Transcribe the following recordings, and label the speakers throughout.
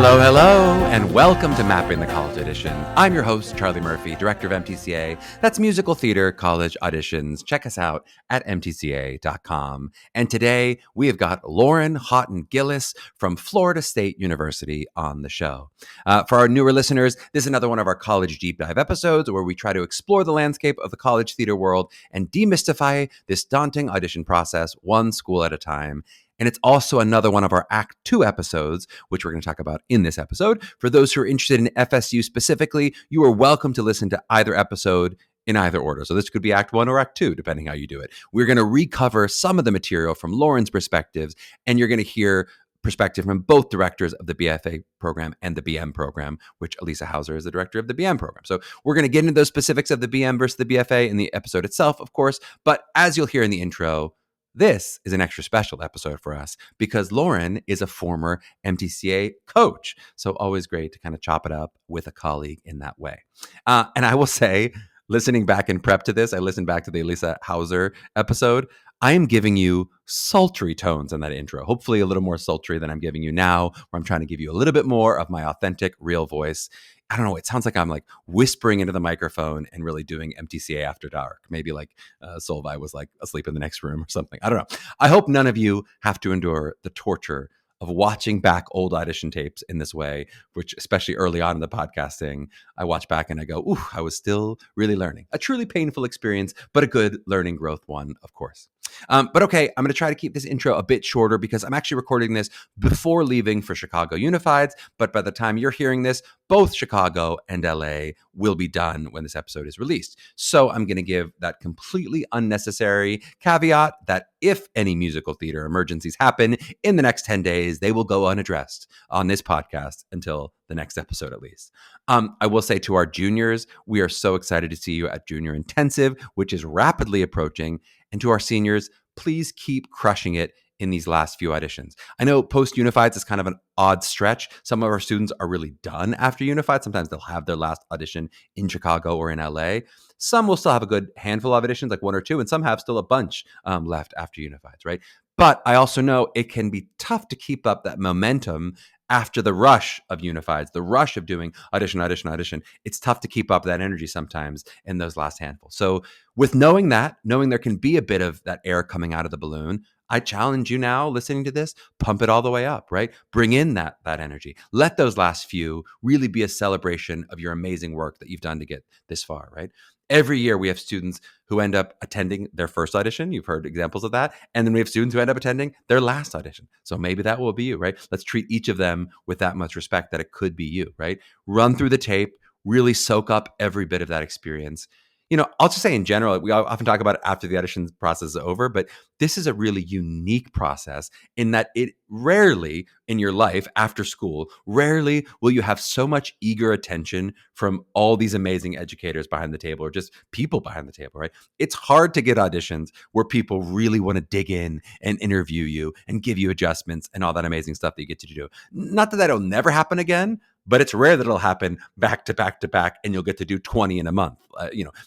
Speaker 1: Hello, and welcome to Mapping the College Audition. I'm your host, Charlie Murphy, Director of MTCA. That's Musical Theater College Auditions. Check us out at mtca.com. And today, we have got Lauren Haughton Gillis from Florida State University on the show. For our newer listeners, this is another one of our college deep dive episodes where we try to explore the landscape of the college theater world and demystify this daunting audition process one school at a time. And it's also another one of our Act 2 episodes, which we're going to talk about in this episode. For those who are interested in FSU specifically, you are welcome to listen to either episode in either order. So this could be Act 1 or Act 2, depending how you do it. We're going to recover some of the material from Lauren's perspectives, and you're going to hear perspective from both directors of the BFA program and the BM program, which Elisa Hauser is the director of the BM program. So we're going to get into those specifics of the BM versus the BFA in the episode itself, of course. But as you'll hear in the intro, this is an extra special episode for us because Lauren is a former MTCA coach. So always great to kind of chop it up with a colleague in that way. And I will say, listening back in prep to this, I listened back to the Elisa Hauser episode. I am giving you sultry tones in that intro, hopefully a little more sultry than I'm giving you now, where I'm trying to give you a little bit more of my authentic, real voice. I don't know. It sounds like I'm like whispering into the microphone and really doing MTCA After Dark. Maybe like Solvay was like asleep in the next room or something. I don't know. I hope none of you have to endure the torture of watching back old audition tapes in this way, which especially early on in the podcasting, I watch back and I go, ooh, I was still really learning. A truly painful experience, but a good learning growth one, of course. But okay, I'm going to try to keep this intro a bit shorter because I'm actually recording this before leaving for Chicago Unifieds. But by the time you're hearing this, both Chicago and LA will be done when this episode is released. So I'm going to give that completely unnecessary caveat that if any musical theater emergencies happen in the next 10 days, they will go unaddressed on this podcast until the next episode at least. I will say to our juniors, we are so excited to see you at Junior Intensive, which is rapidly approaching. And to our seniors, please keep crushing it in these last few auditions. I know post-Unifieds is kind of an odd stretch. Some of our students are really done after Unified. Sometimes they'll have their last audition in Chicago or in LA. Some will still have a good handful of auditions, like one or two, and some have still a bunch left after Unifieds, right? But I also know it can be tough to keep up that momentum after the rush of Unifieds, the rush of doing audition. It's tough to keep up that energy sometimes in those last handful. So with knowing there can be a bit of that air coming out of the balloon, I challenge you now listening to this, pump it all the way up, right? Bring in that energy. Let those last few really be a celebration of your amazing work that you've done to get this far, right? Every year we have students who end up attending their first audition. You've heard examples of that. And then we have students who end up attending their last audition. So maybe that will be you, right? Let's treat each of them with that much respect that it could be you, right? Run through the tape, really soak up every bit of that experience. You know, I'll just say in general, we often talk about it after the audition process is over, but this is a really unique process in that it rarely in your life after school, rarely will you have so much eager attention from all these amazing educators behind the table or just people behind the table, right? It's hard to get auditions where people really want to dig in and interview you and give you adjustments and all that amazing stuff that you get to do. Not that that'll never happen again, but it's rare that it'll happen back to back to back and you'll get to do 20 in a month.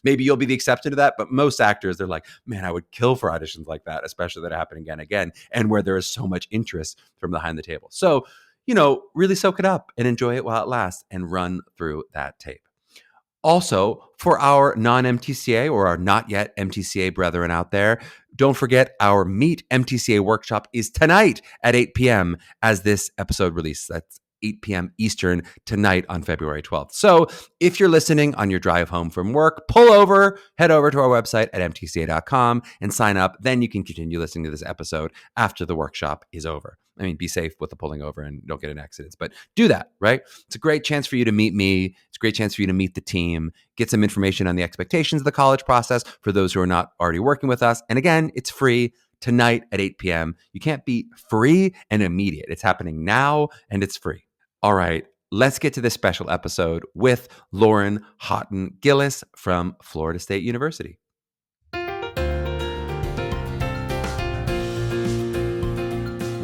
Speaker 1: Maybe you'll be the exception to that, but most actors, they're like, man, I would kill for auditions like that, especially that happen again and again, and where there is so much interest from behind the table. So, really soak it up and enjoy it while it lasts and run through that tape. Also, for our non-MTCA or our not yet MTCA brethren out there, don't forget our Meet MTCA workshop is tonight at 8 p.m. as this episode releases. That's 8 p.m. Eastern tonight on February 12th. So if you're listening on your drive home from work, head over to our website at mtca.com and sign up. Then you can continue listening to this episode after the workshop is over. I mean, be safe with the pulling over and don't get in accidents, but do that, right? It's a great chance for you to meet me. It's a great chance for you to meet the team, get some information on the expectations of the college process for those who are not already working with us. And again, it's free. Tonight at 8 p.m. You can't beat free and immediate. It's happening now and it's free. All right, let's get to this special episode with Lauren Haughton Gillis from Florida State University.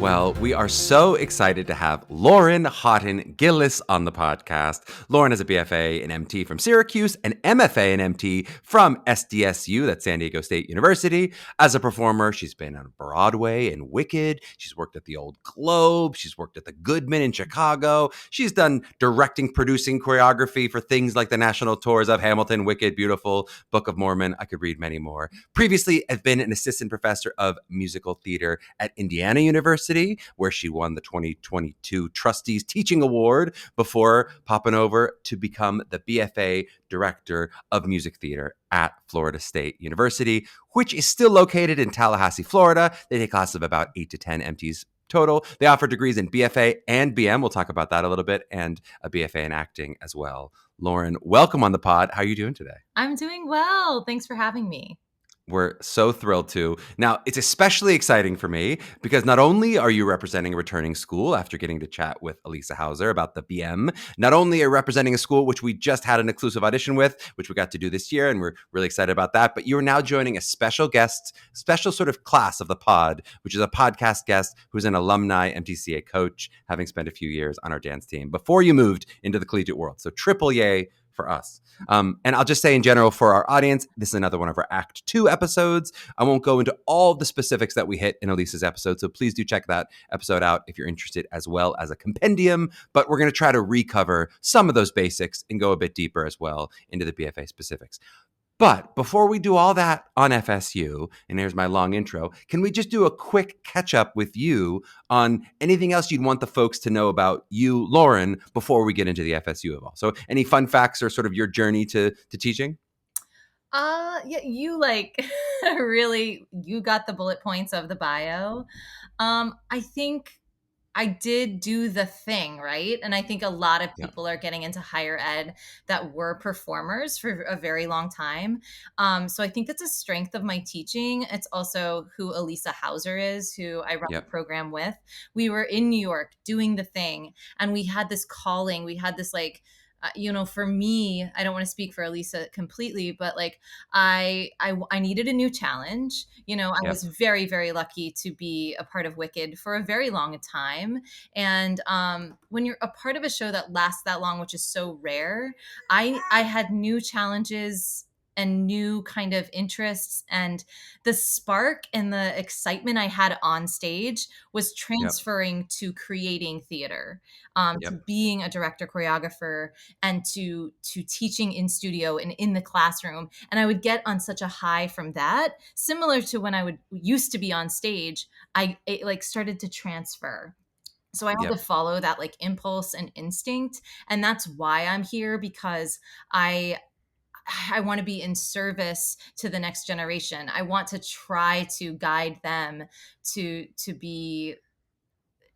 Speaker 1: Well, we are so excited to have Lauren Haughton Gillis on the podcast. Lauren is a BFA in MT from Syracuse, an MFA in MT from SDSU, that's San Diego State University. As a performer, she's been on Broadway and Wicked. She's worked at the Old Globe. She's worked at the Goodman in Chicago. She's done directing, producing, choreography for things like the national tours of Hamilton, Wicked, Beautiful, Book of Mormon. I could read many more. Previously, has been an assistant professor of musical theater at Indiana University, where she won the 2022 Trustees Teaching Award before popping over to become the BFA Director of Music Theater at Florida State University, which is still located in Tallahassee, Florida. They take classes of about 8 to 10 MTs total. They offer degrees in BFA and BM. We'll talk about that a little bit, and a BFA in acting as well. Lauren, welcome on the pod. How are you doing today?
Speaker 2: I'm doing well. Thanks for having me.
Speaker 1: We're so thrilled to. Now, it's especially exciting for me because not only are you representing a returning school after getting to chat with Elisa Hauser about the BM, not only are you representing a school which we just had an exclusive audition with, which we got to do this year, and we're really excited about that, but you're now joining a special guest, special sort of class of the pod, which is a podcast guest who's an alumni MTCA coach, having spent a few years on our dance team before you moved into the collegiate world. So triple yay for us. And I'll just say in general for our audience, this is another one of our Act 2 episodes. I won't go into all the specifics that we hit in Elisa's episode, so please do check that episode out if you're interested, as well as a compendium. But we're going to try to recover some of those basics and go a bit deeper as well into the BFA specifics. But before we do all that on FSU, and here's my long intro, can we just do a quick catch up with you on anything else you'd want the folks to know about you, Lauren, before we get into the FSU of all? So any fun facts or sort of your journey to teaching?
Speaker 2: Yeah, you really, you got the bullet points of the bio. I think I did do the thing, right? And I think a lot of people are getting into higher ed that were performers for a very long time. So I think that's a strength of my teaching. It's also who Elisa Hauser is, who I run the program with. We were in New York doing the thing, and we had this calling. We had this for me, I don't want to speak for Elisa completely, but I needed a new challenge. I was very, very lucky to be a part of Wicked for a very long time. And when you're a part of a show that lasts that long, which is so rare, I had new challenges and new kind of interests, and the spark and the excitement I had on stage was transferring to creating theater, to being a director choreographer, and to teaching in studio and in the classroom. And I would get on such a high from that, similar to when I used to be on stage. It started to transfer. So I had to follow that impulse and instinct. And that's why I'm here, because I want to be in service to the next generation. I want to try to guide them to be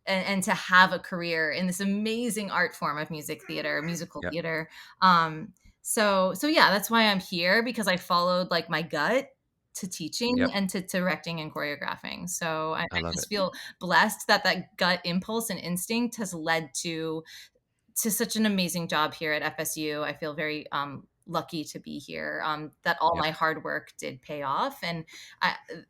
Speaker 2: and to have a career in this amazing art form of music theater, musical theater. So yeah, that's why I'm here, because I followed my gut to teaching and to directing and choreographing. So I just feel blessed that gut impulse and instinct has led to such an amazing job here at FSU. I feel very lucky to be here, that all my hard work did pay off, and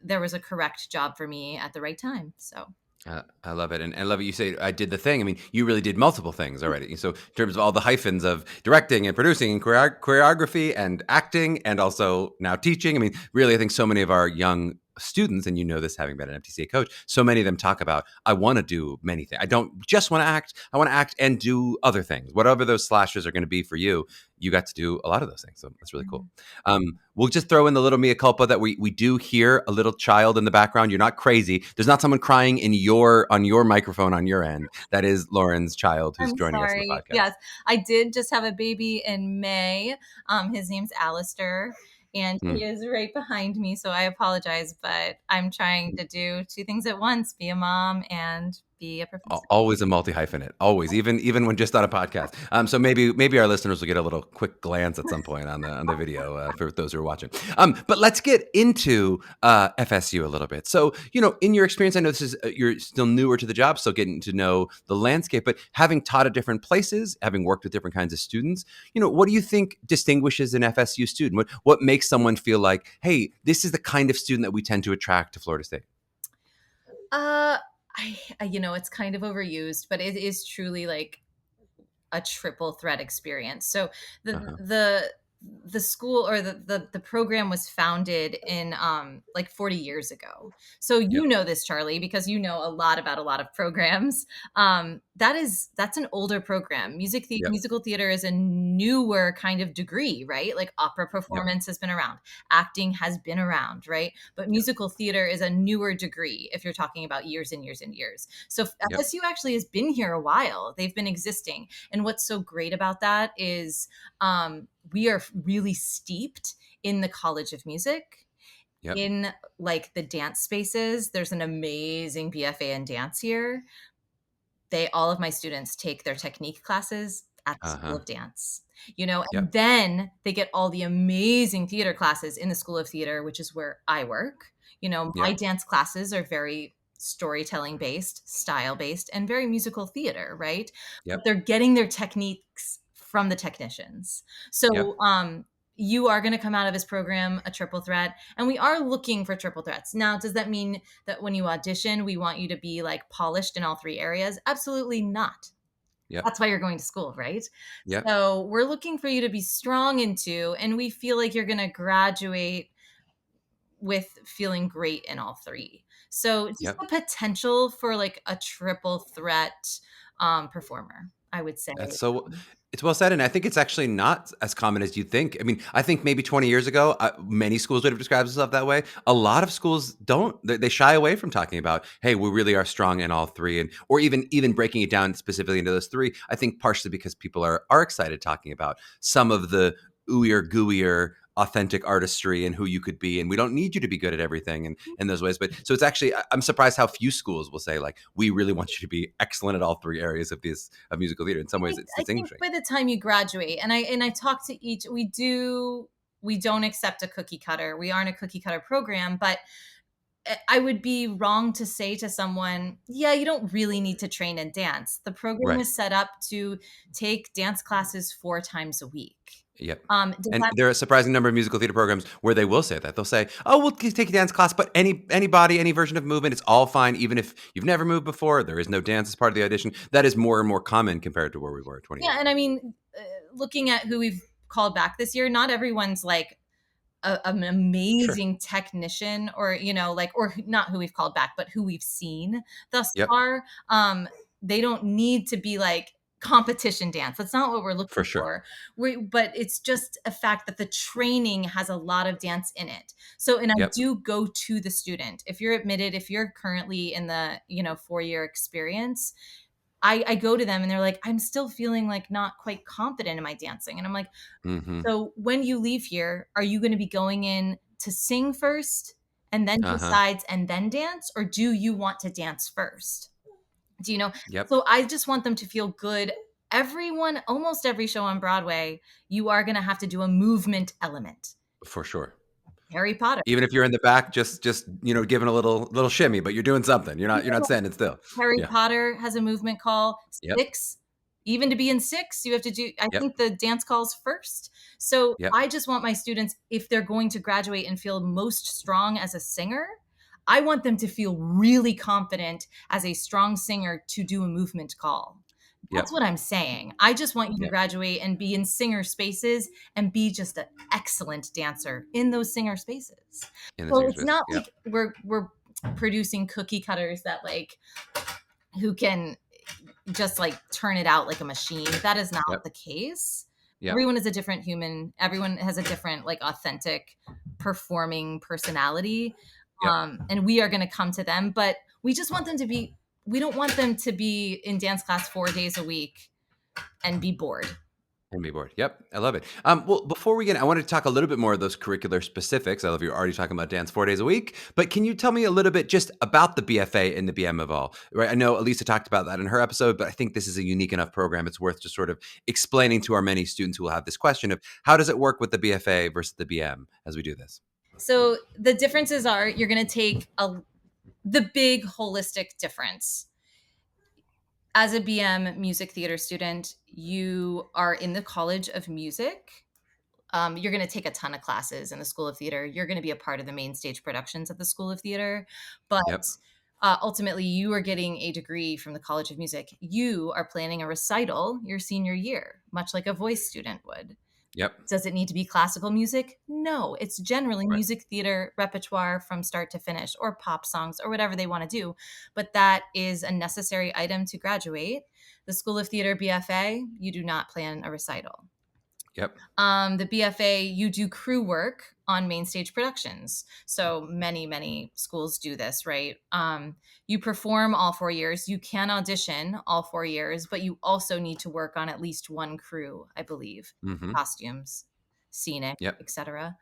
Speaker 2: there was a correct job for me at the right time. So
Speaker 1: I love it. And I love it. You say, I did the thing. I mean, you really did multiple things already. So in terms of all the hyphens of directing and producing and choreography and acting, and also now teaching, I mean, really, I think so many of our young students, and you know this having been an MTCA coach, so many of them talk about, I want to do many things. I don't just want to act. I want to act and do other things. Whatever those slashes are going to be for you, you got to do a lot of those things. So that's really cool. We'll just throw in the little mea culpa that we do hear a little child in the background. You're not crazy. There's not someone crying on your microphone on your end. That is Lauren's child who's joining us on the podcast.
Speaker 2: Yes, I did just have a baby in May. His name's Alistair, and he is right behind me. So I apologize, but I'm trying to do two things at once: be a mom and be a professor.
Speaker 1: Always a multi-hyphenate, always, even when just on a podcast. So maybe our listeners will get a little quick glance at some point on the video for those who are watching. But let's get into FSU a little bit. So, in your experience, I know this is you're still newer to the job, still getting to know the landscape, but having taught at different places, having worked with different kinds of students, what do you think distinguishes an FSU student? What makes someone feel like, hey, this is the kind of student that we tend to attract to Florida State?
Speaker 2: It's kind of overused, but it is truly like a triple threat experience. So the
Speaker 1: Uh-huh.
Speaker 2: the the school or the program was founded in like 40 years ago. So
Speaker 1: Yep.
Speaker 2: you know this, Charlie, because you know a lot about a lot of programs. That's an older program.
Speaker 1: Yep.
Speaker 2: Musical theater is a newer kind of degree, right? Like opera
Speaker 1: Yep.
Speaker 2: performance has been around, acting has been around, right? But
Speaker 1: Yep.
Speaker 2: musical theater is a newer degree if you're talking about years and years and years. So
Speaker 1: Yep.
Speaker 2: FSU actually has been here a while. They've been existing. And what's so great about that is we are really steeped in the College of Music,
Speaker 1: Yep.
Speaker 2: in like the dance spaces. There's an amazing BFA in dance here. All of my students take their technique classes at the School
Speaker 1: Uh-huh.
Speaker 2: of Dance, and
Speaker 1: Yep.
Speaker 2: then they get all the amazing theater classes in the School of Theater, which is where I work. My
Speaker 1: Yep.
Speaker 2: dance classes are very storytelling based, style based, and very musical theater, right? But
Speaker 1: Yep.
Speaker 2: they're getting their techniques from the technicians. So,
Speaker 1: Yep.
Speaker 2: you are going to come out of this program a triple threat, and we are looking for triple threats. Now, does that mean that when you audition, we want you to be like polished in all three areas? Absolutely not.
Speaker 1: Yep.
Speaker 2: That's why you're going to school, right?
Speaker 1: Yep.
Speaker 2: So we're looking for you to be strong in two, and we feel like you're going to graduate with feeling great in all three. So it's just
Speaker 1: Yep.
Speaker 2: the potential for like a triple threat performer, I would say.
Speaker 1: That's so it's well said, and I think it's actually not as common as you think. I mean, I think maybe 20 years ago, many schools would have described themselves that way. A lot of schools don't. They shy away from talking about, "Hey, we really are strong in all three," and or even breaking it down specifically into those three. I think partially because people are excited talking about some of the ooier gooier authentic artistry and who you could be, and we don't need you to be good at everything and in those ways. But so it's actually I'm surprised how few schools will say like we really want you to be excellent at all three areas of musical theater. In some ways, it's
Speaker 2: I think
Speaker 1: distinguishing.
Speaker 2: by the time you graduate, and I talk to each, we don't accept a cookie cutter. We aren't a cookie cutter program, but I would be wrong to say to someone, yeah, you don't really need to train in dance. The program
Speaker 1: Right.
Speaker 2: is set up to take dance classes 4 times a week.
Speaker 1: Yep.
Speaker 2: Does
Speaker 1: And
Speaker 2: that
Speaker 1: there are a surprising number of musical theater programs where they will say that. They'll say, "Oh, we'll take a dance class, but anybody, any version of movement, it's all fine, even if you've never moved before. There is no dance as part of the audition." That is more and more common compared to where we were 20
Speaker 2: Yeah,
Speaker 1: years
Speaker 2: and
Speaker 1: ago.
Speaker 2: I mean, looking at who we've called back this year, not everyone's like an
Speaker 1: Sure.
Speaker 2: amazing technician, or like, or not who we've called back, but who we've seen thus
Speaker 1: Yep.
Speaker 2: far. They don't need to be like competition dance. That's not what we're
Speaker 1: For
Speaker 2: looking
Speaker 1: sure.
Speaker 2: for. But it's just a fact that the training has a lot of dance in it. So, and I
Speaker 1: Yep.
Speaker 2: do go to the student. If you're admitted, if you're currently in the 4-year experience, I go to them and they're like, I'm still feeling like not quite confident in my dancing. And I'm like,
Speaker 1: Mhm.
Speaker 2: so when you leave here, are you going to be going in to sing first and then
Speaker 1: Uh-huh.
Speaker 2: decides and then dance? Or do you want to dance first? Do you know?
Speaker 1: Yep.
Speaker 2: So I just want them to feel good. Everyone, almost every show on Broadway, you are going to have to do a movement element.
Speaker 1: For sure.
Speaker 2: Harry Potter.
Speaker 1: Even if you're in the back just, giving a little shimmy, but you're doing something. You're not standing still.
Speaker 2: Harry
Speaker 1: Yeah.
Speaker 2: Potter has a movement call.
Speaker 1: Yep.
Speaker 2: 6, even to be in 6, you have to do, I
Speaker 1: Yep.
Speaker 2: think, the dance calls first. So
Speaker 1: Yep.
Speaker 2: I just want my students, if they're going to graduate and feel most strong as a singer, I want them to feel really confident as a strong singer to do a movement call. That's
Speaker 1: Yep.
Speaker 2: what I'm saying. I just want you to
Speaker 1: Yep.
Speaker 2: graduate and be in singer spaces and be just an excellent dancer in those singer spaces.
Speaker 1: In the
Speaker 2: So
Speaker 1: singing
Speaker 2: it's
Speaker 1: spaces.
Speaker 2: not
Speaker 1: Yep.
Speaker 2: like we're producing cookie cutters that like who can just like turn it out like a machine. That is not
Speaker 1: Yep.
Speaker 2: the case.
Speaker 1: Yep.
Speaker 2: Everyone is a different human. Everyone has a different, like, authentic performing personality.
Speaker 1: Yep.
Speaker 2: And we are going to come to them, but we just want them to be, we don't want them to be in dance class 4 days a week and be bored.
Speaker 1: And be bored. Yep, I love it. Well, before we get, I wanted to talk a little bit more of those curricular specifics. I love you're already talking about dance 4 days a week, but can you tell me a little bit just about the BFA and the BM of all? Right, I know Elisa talked about that in her episode, but I think this is a unique enough program. It's worth just sort of explaining to our many students who will have this question of how does it work with the BFA versus the BM as we do this.
Speaker 2: So the differences are, you're going to take the big holistic difference. As a BM music theater student, you are in the College of Music. You're going to take a ton of classes in the School of Theater. You're going to be a part of the main stage productions at the School of Theater. But
Speaker 1: Yep.
Speaker 2: ultimately you are getting a degree from the College of Music. You are planning a recital your senior year, much like a voice student would.
Speaker 1: Yep.
Speaker 2: Does it need to be classical music? No, it's generally
Speaker 1: Right.
Speaker 2: music theater repertoire from start to finish, or pop songs, or whatever they want to do. But that is a necessary item to graduate. The School of Theater BFA, you do not plan a recital.
Speaker 1: Yep.
Speaker 2: The BFA, you do crew work on main stage productions. So many schools do this, right? You perform all 4 years. You can audition all 4 years, but you also need to work on at least one crew, I believe.
Speaker 1: Mm-hmm.
Speaker 2: Costumes, scenic,
Speaker 1: Yep.
Speaker 2: etc.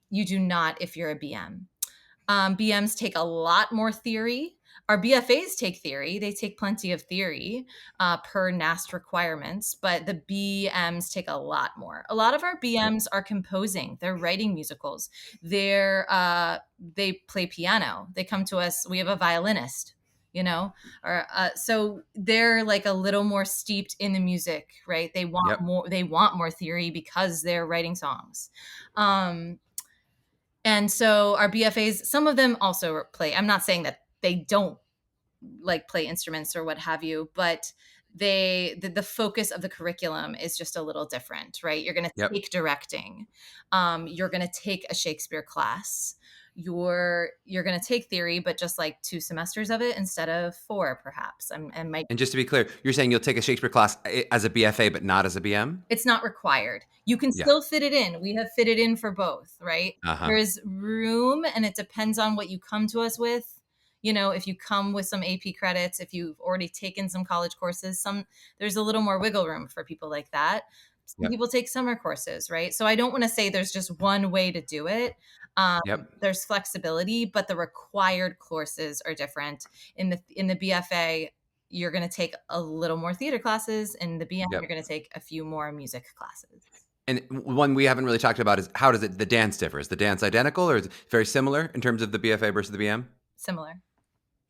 Speaker 2: You do not if you're a BM. BMs take a lot more theory. Our BFAs take theory. They take plenty of theory per NAST requirements, but the BMs take a lot more. A lot of our BMs are composing. They're writing musicals. They play piano. They come to us. We have a violinist, or so they're like a little more steeped in the music, right? They want
Speaker 1: Yep.
Speaker 2: more. They want more theory because they're writing songs. And so our BFAs, some of them also play. I'm not saying that they don't like play instruments or what have you, but the focus of the curriculum is just a little different, right? You're going to
Speaker 1: Yep.
Speaker 2: take directing. You're going to take a Shakespeare class. You're going to take theory, but just like 2 semesters of it instead of 4, perhaps.
Speaker 1: And just to be clear, you're saying you'll take a Shakespeare class as a BFA, but not as a BM?
Speaker 2: It's not required. You can
Speaker 1: Yeah.
Speaker 2: still fit it in. We have fitted in for both, right?
Speaker 1: Uh-huh.
Speaker 2: There is room, and it depends on what you come to us with. If you come with some AP credits, if you've already taken some college courses, there's a little more wiggle room for people like that. Some
Speaker 1: Yep.
Speaker 2: people take summer courses, right? So I don't want to say there's just one way to do it.
Speaker 1: Yep.
Speaker 2: There's flexibility, but the required courses are different. In the BFA, you're going to take a little more theater classes. In the BM,
Speaker 1: Yep.
Speaker 2: you're going to take a few more music classes.
Speaker 1: And one we haven't really talked about is how does the dance differ? Is the dance identical or is it very similar in terms of the BFA versus the BM?
Speaker 2: Similar.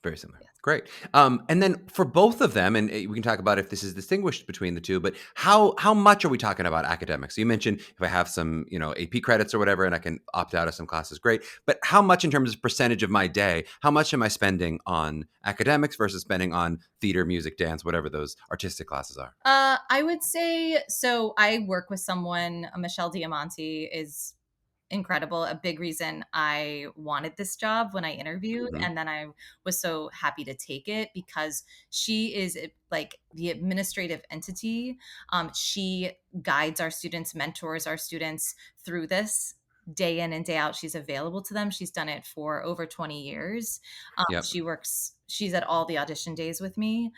Speaker 1: Very similar.
Speaker 2: Yes.
Speaker 1: Great. And then for both of them, and we can talk about if this is distinguished between the two, but how much are we talking about academics? So you mentioned if I have some, AP credits or whatever, and I can opt out of some classes, great. But how much in terms of percentage of my day, how much am I spending on academics versus spending on theater, music, dance, whatever those artistic classes are?
Speaker 2: I would say, so I work with someone, Michelle Diamanti is incredible. A big reason I wanted this job when I interviewed,
Speaker 1: Mhm.
Speaker 2: and then I was so happy to take it because she is like the administrative entity. She guides our students, mentors our students through this day in and day out. She's available to them. She's done it for over 20 years.
Speaker 1: Yep.
Speaker 2: She's at all the audition days with me.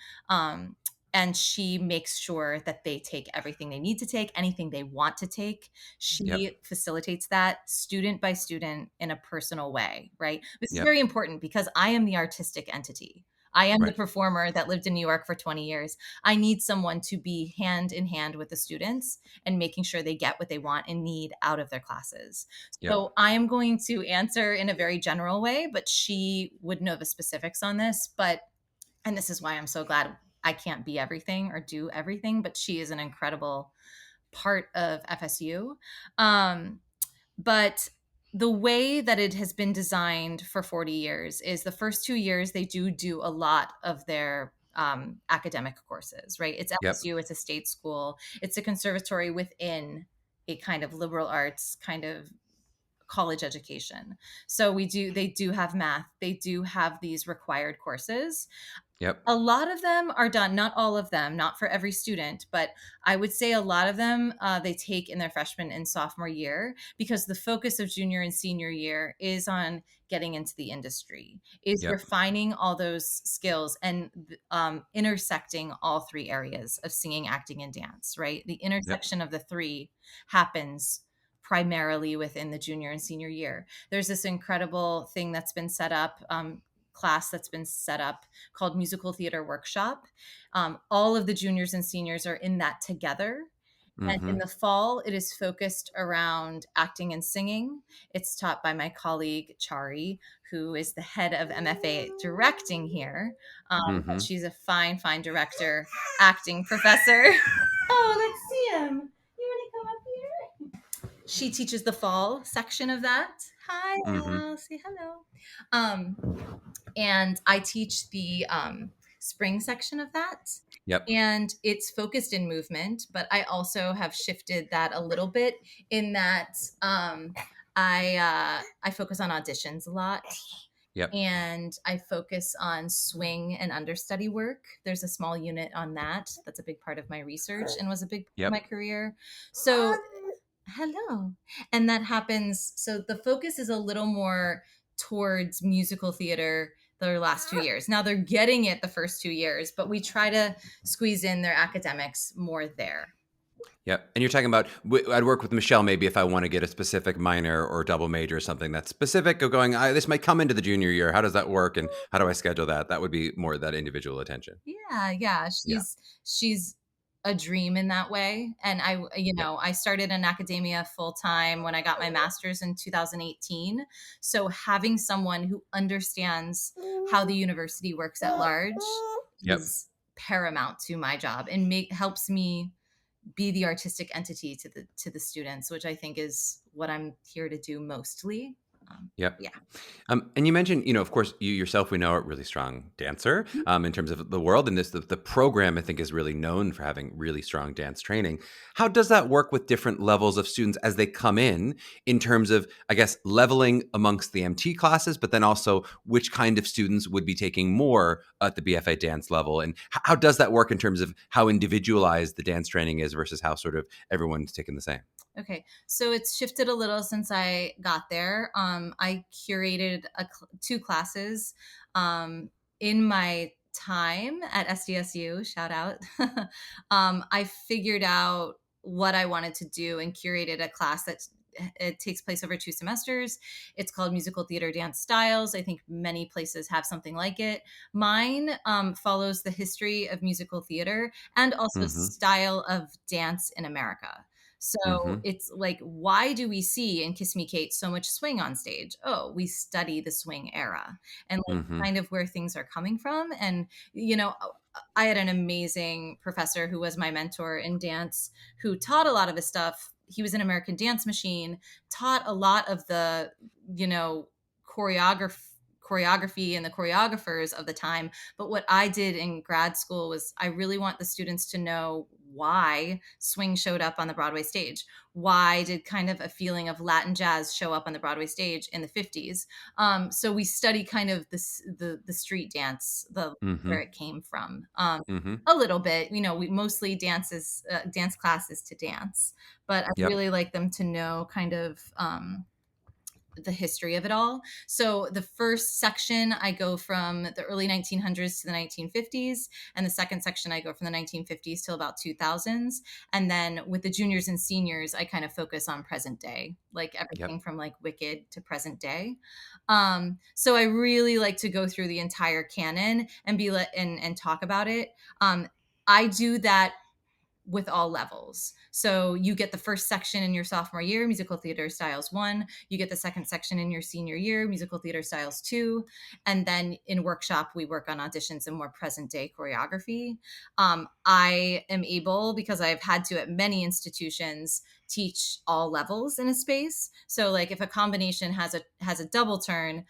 Speaker 2: And she makes sure that they take everything they need to take, anything they want to take. She
Speaker 1: Yep.
Speaker 2: facilitates that student by student in a personal way, right? This is
Speaker 1: Yep.
Speaker 2: very important because I am the artistic entity. I am the
Speaker 1: Right.
Speaker 2: performer that lived in New York for 20 years. I need someone to be hand in hand with the students and making sure they get what they want and need out of their classes.
Speaker 1: Yep.
Speaker 2: So I am going to answer in a very general way, but she would know the specifics on this. And this is why I'm so glad I can't be everything or do everything, but she is an incredible part of FSU. But the way that it has been designed for 40 years is the first 2 years, they do a lot of their academic courses, right? It's
Speaker 1: Yep.
Speaker 2: FSU, it's a state school, it's a conservatory within a kind of liberal arts kind of college education. So they do have math, they do have these required courses.
Speaker 1: Yep.
Speaker 2: A lot of them are done, not all of them, not for every student, but I would say a lot of them they take in their freshman and sophomore year because the focus of junior and senior year is on getting into the industry, is
Speaker 1: Yep.
Speaker 2: refining all those skills and intersecting all 3 areas of singing, acting, and dance, right? The intersection of the 3 happens primarily within the junior and senior year. There's this incredible thing that's been set up, class that's been set up called Musical Theater Workshop. All of the juniors and seniors are in that together. And in
Speaker 1: Mm-hmm.
Speaker 2: the fall, it is focused around acting and singing. It's taught by my colleague, Chari, who is the head of MFA directing here.
Speaker 1: Mm-hmm.
Speaker 2: She's a fine, fine director, acting professor. Oh, let's see him. You want to come up here? She teaches the fall section of that. Hi,
Speaker 1: Mm-hmm.
Speaker 2: Al. Say hello. And I teach the spring section of that.
Speaker 1: Yep.
Speaker 2: And it's focused in movement, but I also have shifted that a little bit in that I focus on auditions a lot,
Speaker 1: Yep.
Speaker 2: and I focus on swing and understudy work. There's a small unit on that. That's a big part of my research and was a big part of my
Speaker 1: Yep.
Speaker 2: career. So, hello. And that happens. So the focus is a little more towards musical theater the last 2 years. Now they're getting it the first 2 years, but we try to squeeze in their academics more there.
Speaker 1: Yep. And you're talking about, I'd work with Michelle maybe if I want to get a specific minor or double major or something that's specific of going, this might come into the junior year. How does that work? And how do I schedule that? That would be more that individual attention.
Speaker 2: Yeah.
Speaker 1: Yeah.
Speaker 2: She's a dream in that way. And
Speaker 1: Yep.
Speaker 2: I started in academia full time when I got my master's in 2018. So having someone who understands how the university works at large
Speaker 1: Yep.
Speaker 2: is paramount to my job and helps me be the artistic entity to the students, which I think is what I'm here to do mostly.
Speaker 1: Yep.
Speaker 2: Yeah.
Speaker 1: And you mentioned, of course, you yourself, we know, are a really strong dancer in terms of the world. And the program, I think, is really known for having really strong dance training. How does that work with different levels of students as they come in terms of, I guess, leveling amongst the MT classes, but then also which kind of students would be taking more at the BFA dance level? And how does that work in terms of how individualized the dance training is versus how sort of everyone's taking the same?
Speaker 2: Okay, so it's shifted a little since I got there. I curated two classes in my time at SDSU. Shout out. I figured out what I wanted to do and curated a class that it takes place over 2 semesters. It's called Musical Theater Dance Styles. I think many places have something like it. Mine follows the history of musical theater and also
Speaker 1: Mm-hmm.
Speaker 2: style of dance in America. So
Speaker 1: Mm-hmm.
Speaker 2: it's like, why do we see in Kiss Me Kate so much swing on stage? Oh, we study the swing era and like
Speaker 1: Mm-hmm.
Speaker 2: kind of where things are coming from. And, I had an amazing professor who was my mentor in dance who taught a lot of his stuff. He was an American Dance Machine, taught a lot of the, you know, choreography and the choreographers of the time. But what I did in grad school was I really want the students to know why swing showed up on the Broadway stage. Why did kind of a feeling of Latin jazz show up on the Broadway stage in the 50s? So we study kind of the street dance,
Speaker 1: Mm-hmm.
Speaker 2: where it came from.
Speaker 1: Mm-hmm.
Speaker 2: A little bit, we mostly dance classes to dance, but I
Speaker 1: Yep.
Speaker 2: really like them to know kind of the history of it all. So the first section, I go from the early 1900s to the 1950s, and the second section, I go from the 1950s till about 2000s. And then with the juniors and seniors, I kind of focus on present day, like everything
Speaker 1: Yep.
Speaker 2: from like Wicked to present day. So I really like to go through the entire canon and and talk about it. I do that with all levels. So you get the first section in your sophomore year, Musical Theater Styles 1. You get the second section in your senior year, Musical Theater Styles 2. And then in workshop, we work on auditions and more present day choreography. I am able, because I've had to at many institutions, teach all levels in a space. So like if a combination has a double turn,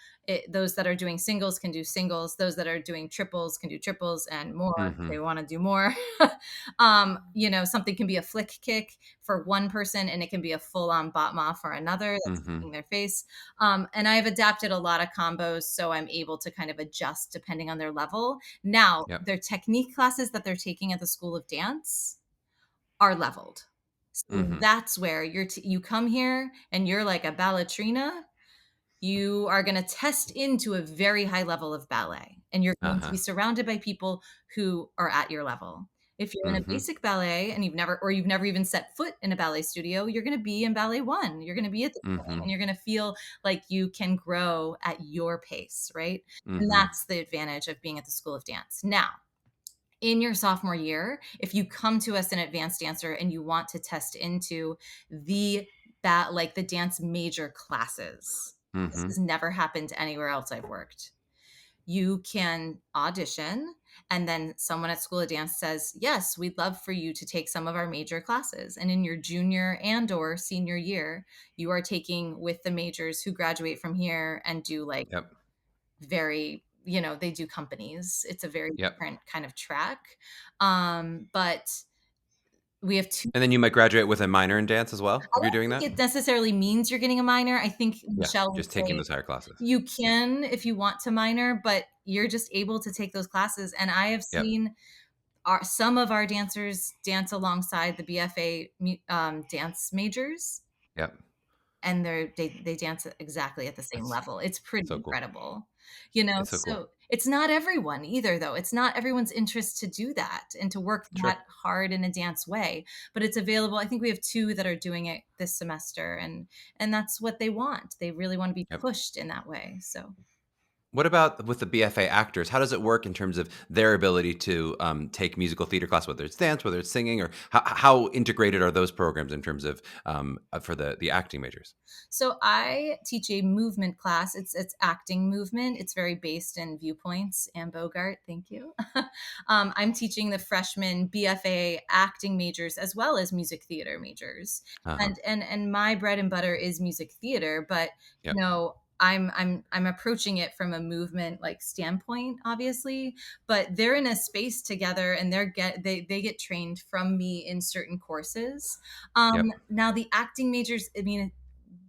Speaker 2: those that are doing singles can do singles. Those that are doing triples can do triples and more if
Speaker 1: Mm-hmm.
Speaker 2: they want to do more. Something can be a flick kick for one person and it can be a full-on batma for another that's
Speaker 1: Mm-hmm.
Speaker 2: kicking their face. And I've adapted a lot of combos, so I'm able to kind of adjust depending on their level. Now,
Speaker 1: Yep.
Speaker 2: their technique classes that they're taking at the School of Dance are leveled. So
Speaker 1: Mm-hmm.
Speaker 2: that's where you come here and you're like a ballerina. You are going to test into a very high level of ballet, and you're going to
Speaker 1: Uh-huh.
Speaker 2: be surrounded by people who are at your level. If you're in a
Speaker 1: Mm-hmm.
Speaker 2: basic ballet and you've never even set foot in a ballet studio, you're going to be in ballet 1. You're going to be at the beginning,
Speaker 1: Mm-hmm.
Speaker 2: and you're going to feel like you can grow at your pace, right? And
Speaker 1: Mm-hmm.
Speaker 2: that's the advantage of being at the School of Dance. Now, in your sophomore year, if you come to us an advanced dancer and you want to test into the dance major classes, this
Speaker 1: Mm-hmm.
Speaker 2: has never happened anywhere else I've worked. You can audition, and then someone at School of Dance says, yes, we'd love for you to take some of our major classes. And in your junior and or senior year, you are taking with the majors who graduate from here and do like
Speaker 1: Yep.
Speaker 2: very they do companies. It's a very
Speaker 1: Yep.
Speaker 2: different kind of track. But we have two.
Speaker 1: And then you might graduate with a minor in dance as well
Speaker 2: I
Speaker 1: if you're
Speaker 2: don't
Speaker 1: doing that.
Speaker 2: think it necessarily means you're getting a minor. I think
Speaker 1: Yeah,
Speaker 2: Michelle would
Speaker 1: just taking
Speaker 2: say
Speaker 1: those higher classes.
Speaker 2: you
Speaker 1: Yeah.
Speaker 2: can if you want to minor, but you're just able to take those classes. And I have
Speaker 1: Yep.
Speaker 2: seen some of our dancers dance alongside the BFA dance majors,
Speaker 1: Yep.
Speaker 2: and they dance exactly at the same
Speaker 1: That's
Speaker 2: level. It's pretty
Speaker 1: so cool.
Speaker 2: incredible,
Speaker 1: It's so cool.
Speaker 2: so it's not everyone either, though. It's not everyone's interest to do that and to work
Speaker 1: Sure.
Speaker 2: that hard in a dance way, but it's available. I think we have two that are doing it this semester, and that's what they want. They really want to be
Speaker 1: Yep.
Speaker 2: pushed in that way. So
Speaker 1: What about with the BFA actors? How does it work in terms of their ability to take musical theater class, whether it's dance, whether it's singing, or how integrated are those programs in terms of for the acting majors?
Speaker 2: So I teach a movement class. It's acting movement. It's very based in viewpoints and Bogart. Thank you. I'm teaching the freshman BFA acting majors as well as music theater majors,
Speaker 1: Uh-huh.
Speaker 2: and my bread and butter is music theater. But
Speaker 1: Yep.
Speaker 2: I'm approaching it from a movement like standpoint, obviously. But they're in a space together, and they get trained from me in certain courses.
Speaker 1: Yep.
Speaker 2: Now the acting majors, I mean,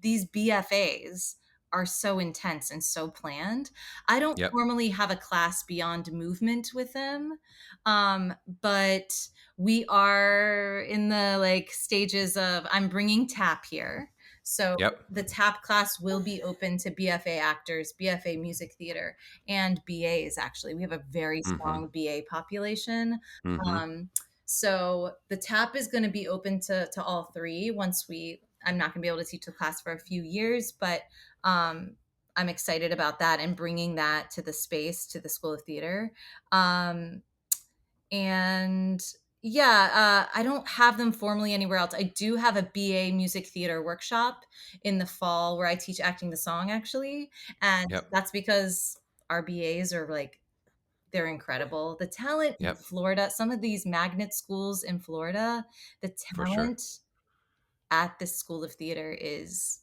Speaker 2: these BFAs are so intense and so planned. I don't
Speaker 1: Yep.
Speaker 2: formally have a class beyond movement with them, but we are in the like stages of I'm bringing tap here. So
Speaker 1: Yep.
Speaker 2: the tap class will be open to BFA actors, BFA music theater, and BAs. Actually, we have a very
Speaker 1: Mm-hmm.
Speaker 2: strong BA population.
Speaker 1: Mm-hmm.
Speaker 2: Um, so the tap is going to be open to all three once I'm not going to be able to teach the class for a few years, but um, I'm excited about that and bringing that to the space, to the School of Theater. Um, and yeah, I don't have them formally anywhere else. I do have a BA music theater workshop in the fall where I teach acting the song, actually. And
Speaker 1: Yep.
Speaker 2: that's because our BAs are like, they're incredible. The talent in
Speaker 1: Yep.
Speaker 2: Florida, some of these magnet schools in Florida, the
Speaker 1: For sure.
Speaker 2: talent at this School of Theater is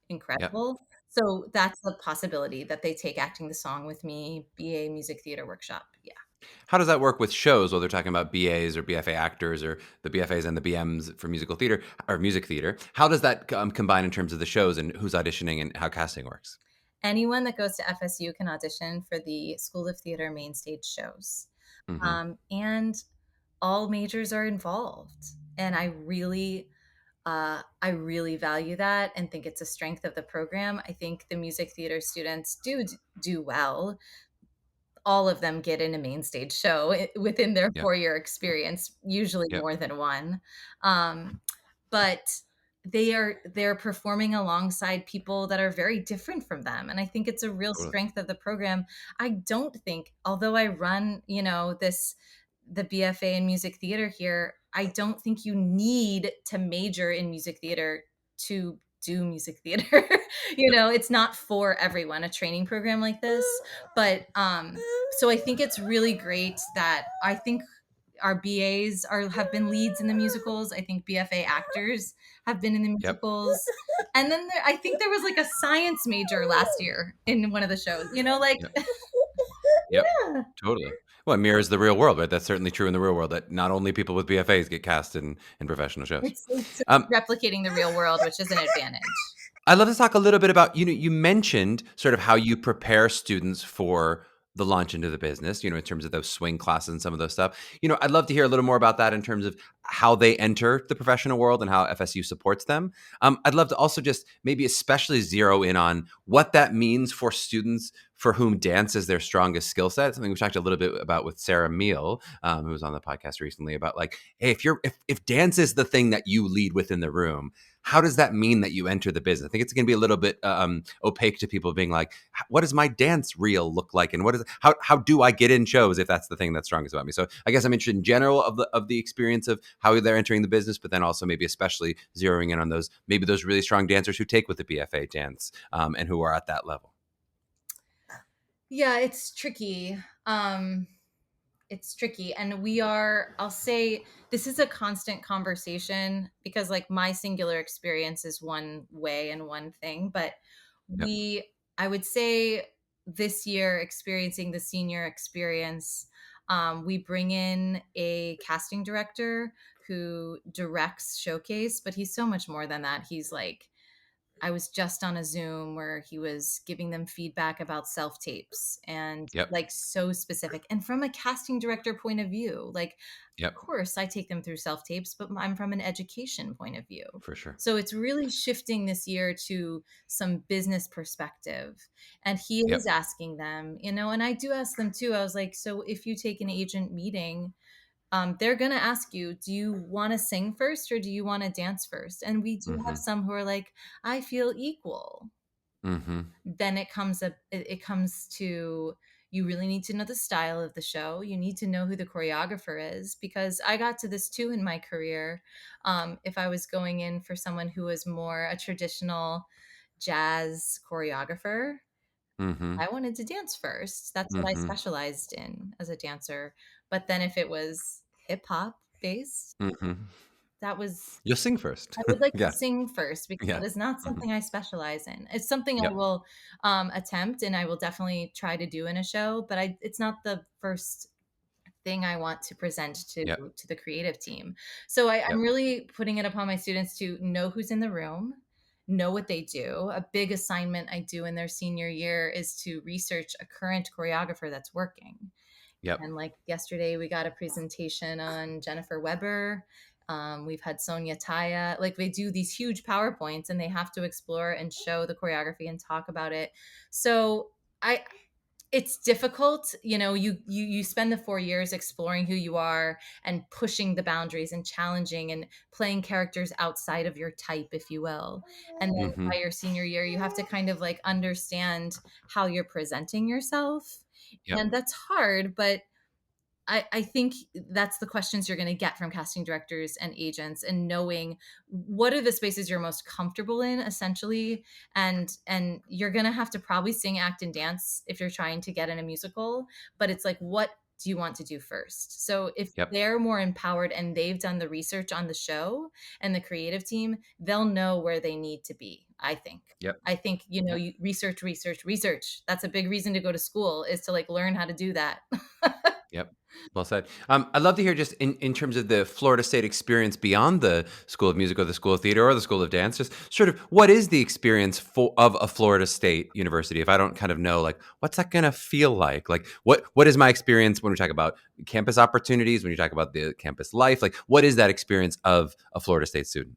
Speaker 1: Yep.
Speaker 2: incredible. So that's a possibility that they take acting the song with me, BA music theater workshop. Yeah.
Speaker 1: How does that work with shows? Whether they're talking about BAs or BFA actors or the BFAs and the BMs for musical theater or music theater? How does that combine in terms of the shows and who's auditioning and how casting works?
Speaker 2: Anyone that goes to FSU can audition for the School of Theater main stage shows.
Speaker 1: Mm-hmm.
Speaker 2: And all majors are involved. And I really value that and think it's a strength of the program. I think the music theater students do well. All of them get in a main stage show within their
Speaker 1: Yep.
Speaker 2: 4-year experience, usually
Speaker 1: Yep.
Speaker 2: more than one. But they're performing alongside people that are very different from them, and I think it's a real
Speaker 1: Totally.
Speaker 2: strength of the program. I don't think, although I run, the BFA in music theater here, I don't think you need to major in music theater to do music theater.
Speaker 1: Yep.
Speaker 2: It's not for everyone, a training program like this. But so I think it's really great that I think our BAs have been leads in the musicals. I think BFA actors have been in the
Speaker 1: Yep.
Speaker 2: musicals. And then I think there was like a science major last year in one of the shows, like
Speaker 1: Yep. Yep. Totally. Well, it mirrors the real world, right? That's certainly true in the real world that not only people with BFAs get cast in professional shows.
Speaker 2: it's
Speaker 1: Um,
Speaker 2: replicating the real world, which is an advantage.
Speaker 1: I'd love to talk a little bit about, you mentioned sort of how you prepare students for the launch into the business, in terms of those swing classes and some of those stuff. I'd love to hear a little more about that in terms of how they enter the professional world and how FSU supports them. I'd love to also just maybe especially zero in on what that means for students for whom dance is their strongest skill set. Something we talked a little bit about with Sarah Meal, who was on the podcast recently, about like, hey, if dance is the thing that you lead within the room, how does that mean that you enter the business? I think it's going to be a little bit opaque to people being like, what does my dance reel look like? And how do I get in shows if that's the thing that's strongest about me? So I guess I'm interested in general of the experience of how they're entering the business, but then also maybe especially zeroing in on those really strong dancers who take with the BFA dance and who are at that level.
Speaker 2: Yeah, it's tricky. It's tricky. And I'll say this is a constant conversation because like my singular experience is one way and one thing, but
Speaker 1: Yep.
Speaker 2: I would say this year, experiencing the senior experience, we bring in a casting director who directs Showcase, but he's so much more than that. He's like, I was just on a Zoom where he was giving them feedback about self tapes and
Speaker 1: Yep.
Speaker 2: like so specific. And from a casting director point of view, like, of
Speaker 1: Yep.
Speaker 2: course, I take them through self tapes, but I'm from an education point of view.
Speaker 1: For sure.
Speaker 2: So it's really shifting this year to some business perspective. And he is
Speaker 1: Yep.
Speaker 2: asking them, and I do ask them too. I was like, so if you take an agent meeting, they're going to ask you, do you want to sing first or do you want to dance first? And we do have
Speaker 1: Mm-hmm.
Speaker 2: some who are like, I feel equal.
Speaker 1: Mm-hmm.
Speaker 2: Then it comes to, you really need to know the style of the show. You need to know who the choreographer is, because I got to this too in my career. If I was going in for someone who was more a traditional jazz choreographer,
Speaker 1: Mm-hmm.
Speaker 2: I wanted to dance first. That's what I
Speaker 1: Mm-hmm.
Speaker 2: specialized in as a dancer. But then if it was hip hop based,
Speaker 1: Mm-hmm.
Speaker 2: that was,
Speaker 1: You'll sing first.
Speaker 2: I would like to
Speaker 1: Yeah.
Speaker 2: sing first because
Speaker 1: Yeah.
Speaker 2: that is not
Speaker 1: Mm-hmm.
Speaker 2: something I specialize in. It's something I
Speaker 1: Yep.
Speaker 2: will attempt and I will definitely try to do in a show, but it's not the first thing I want to present
Speaker 1: Yep.
Speaker 2: to the creative team. So I'm
Speaker 1: Yep.
Speaker 2: really putting it upon my students to know who's in the room, know what they do. A big assignment I do in their senior year is to research a current choreographer that's working.
Speaker 1: Yep.
Speaker 2: And like yesterday, we got a presentation on Jennifer Weber. We've had Sonia Taya. Like, they do these huge PowerPoints and they have to explore and show the choreography and talk about it. So I, it's difficult. You spend the 4 years exploring who you are and pushing the boundaries and challenging and playing characters outside of your type, if you will. And then
Speaker 1: Mm-hmm.
Speaker 2: by your senior year, you have to kind of like understand how you're presenting yourself.
Speaker 1: Yep.
Speaker 2: And that's hard, but I think that's the questions you're going to get from casting directors and agents, and knowing what are the spaces you're most comfortable in, essentially. And you're going to have to probably sing, act, and dance if you're trying to get in a musical. But it's like, what do you want to do first? So if
Speaker 1: Yep.
Speaker 2: they're more empowered and they've done the research on the show and the creative team, they'll know where they need to be, I think.
Speaker 1: Yep.
Speaker 2: I think,
Speaker 1: Yep.
Speaker 2: you research. That's a big reason to go to school, is to like learn how to do that.
Speaker 1: Yep. Well said. I'd love to hear just in terms of the Florida State experience beyond the School of Music or the School of Theater or the School of Dance, just sort of what is the experience of a Florida State university? If I don't kind of know, like, what's that going to feel like? Like, what is my experience when we talk about campus opportunities, when you talk about the campus life? Like, what is that experience of a Florida State student?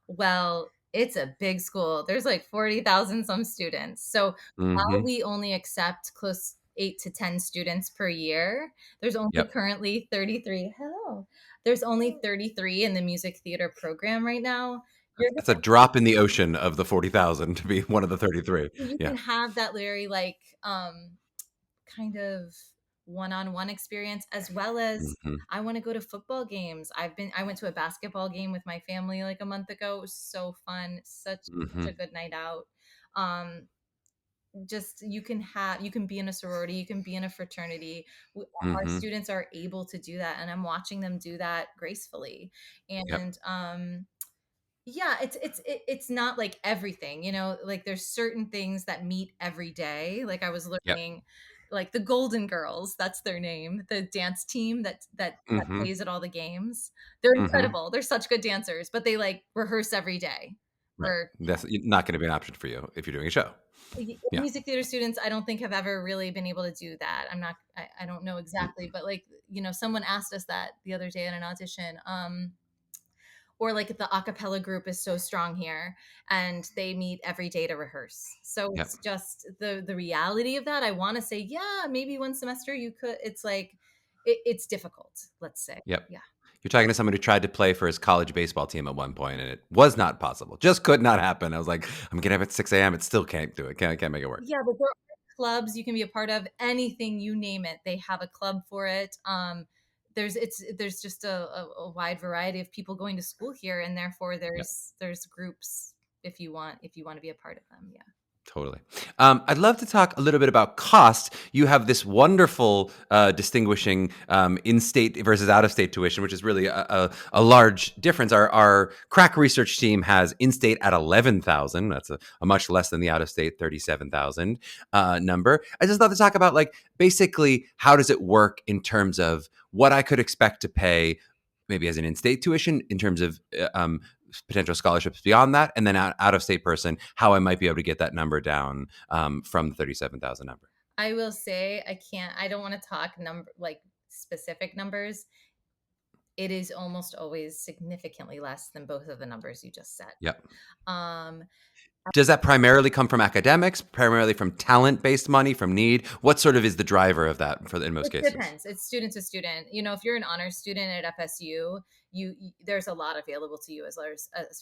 Speaker 2: Well, it's a big school. There's like 40,000 some students. So while
Speaker 1: Mm-hmm.
Speaker 2: we only accept close 8 to 10 students per year, there's only
Speaker 1: Yep.
Speaker 2: currently 33. Hello. There's only 33 in the music theater program right now. You're
Speaker 1: That's a drop in the ocean of the 40,000 to be one of the 33.
Speaker 2: you
Speaker 1: Yeah.
Speaker 2: can have that very like kind of one-on-one experience, as well as
Speaker 1: Mm-hmm.
Speaker 2: I want to go to football games. I went to a basketball game with my family like a month ago. It was so fun. Such
Speaker 1: Mm-hmm.
Speaker 2: a good night out. Um just you can be in a sorority, you can be in a fraternity. Our
Speaker 1: Mm-hmm.
Speaker 2: students are able to do that, and I'm watching them do that gracefully.
Speaker 1: Yep.
Speaker 2: And yeah, it's not like everything, like there's certain things that meet every day. Like, I was
Speaker 1: Yep.
Speaker 2: learning like the Golden Girls, that's their name, the dance team that
Speaker 1: Mm-hmm.
Speaker 2: plays at all the games. They're
Speaker 1: Mm-hmm.
Speaker 2: incredible. They're such good dancers, but they like rehearse every day.
Speaker 1: Right.
Speaker 2: Or
Speaker 1: That's not going to be an option for you if you're doing a show. Yeah.
Speaker 2: music theater students, I don't think have ever really been able to do that. I don't know exactly, but like, someone asked us that the other day at an audition. Or like the a cappella group is so strong here and they meet every day to rehearse. So
Speaker 1: Yep.
Speaker 2: it's just the reality of that. I want to say, yeah, maybe one semester you could. It's like it's difficult, let's say.
Speaker 1: Yep.
Speaker 2: Yeah.
Speaker 1: You're talking to someone who tried to play for his college baseball team at one point, and it was not possible. Just could not happen. I was like, I'm getting up at 6 a.m. It still can't do it. Can't make it work.
Speaker 2: Yeah, but there are clubs you can be a part of. Anything, you name it, they have a club for it. There's just a wide variety of people going to school here, and therefore
Speaker 1: Yep.
Speaker 2: there's groups if you want to be a part of them. Yeah.
Speaker 1: Totally. I'd love to talk a little bit about cost. You have this wonderful distinguishing in-state versus out-of-state tuition, which is really a large difference. Our crack research team has in-state at 11,000. That's a much less than the out-of-state 37,000 number. I just love to talk about like basically how does it work in terms of what I could expect to pay maybe as an in-state tuition in terms of potential scholarships beyond that, and then out of state person, how I might be able to get that number down from the 37,000 number.
Speaker 2: I will say I don't want to talk specific numbers. It is almost always significantly less than both of the numbers you just said.
Speaker 1: Yep.
Speaker 2: Um,
Speaker 1: Does that primarily come from academics, primarily from talent-based money, from need? What sort of is the driver of that in most cases?
Speaker 2: It depends. It's student to student. If you're an honors student at FSU, there's a lot available to you as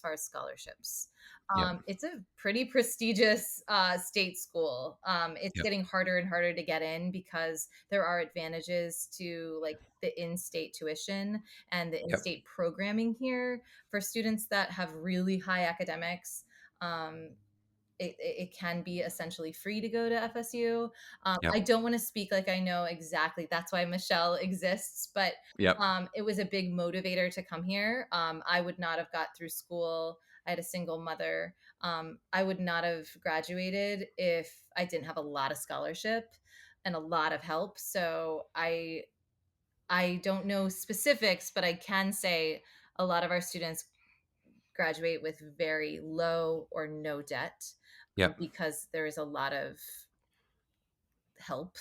Speaker 2: far as scholarships.
Speaker 1: Yep.
Speaker 2: It's a pretty prestigious state school. It's
Speaker 1: Yep.
Speaker 2: getting harder and harder to get in because there are advantages to like the in-state tuition and the in-state programming here for students that have really high academics. It can be essentially free to go to FSU.
Speaker 1: Yep.
Speaker 2: I don't want to speak like I know exactly. That's why Michelle exists. But
Speaker 1: Yep.
Speaker 2: it was a big motivator to come here. I would not have got through school. I had a single mother. I would not have graduated if I didn't have a lot of scholarship and a lot of help. So I don't know specifics, but I can say a lot of our students graduate with very low or no debt.
Speaker 1: Yep.
Speaker 2: Because there is a lot of help.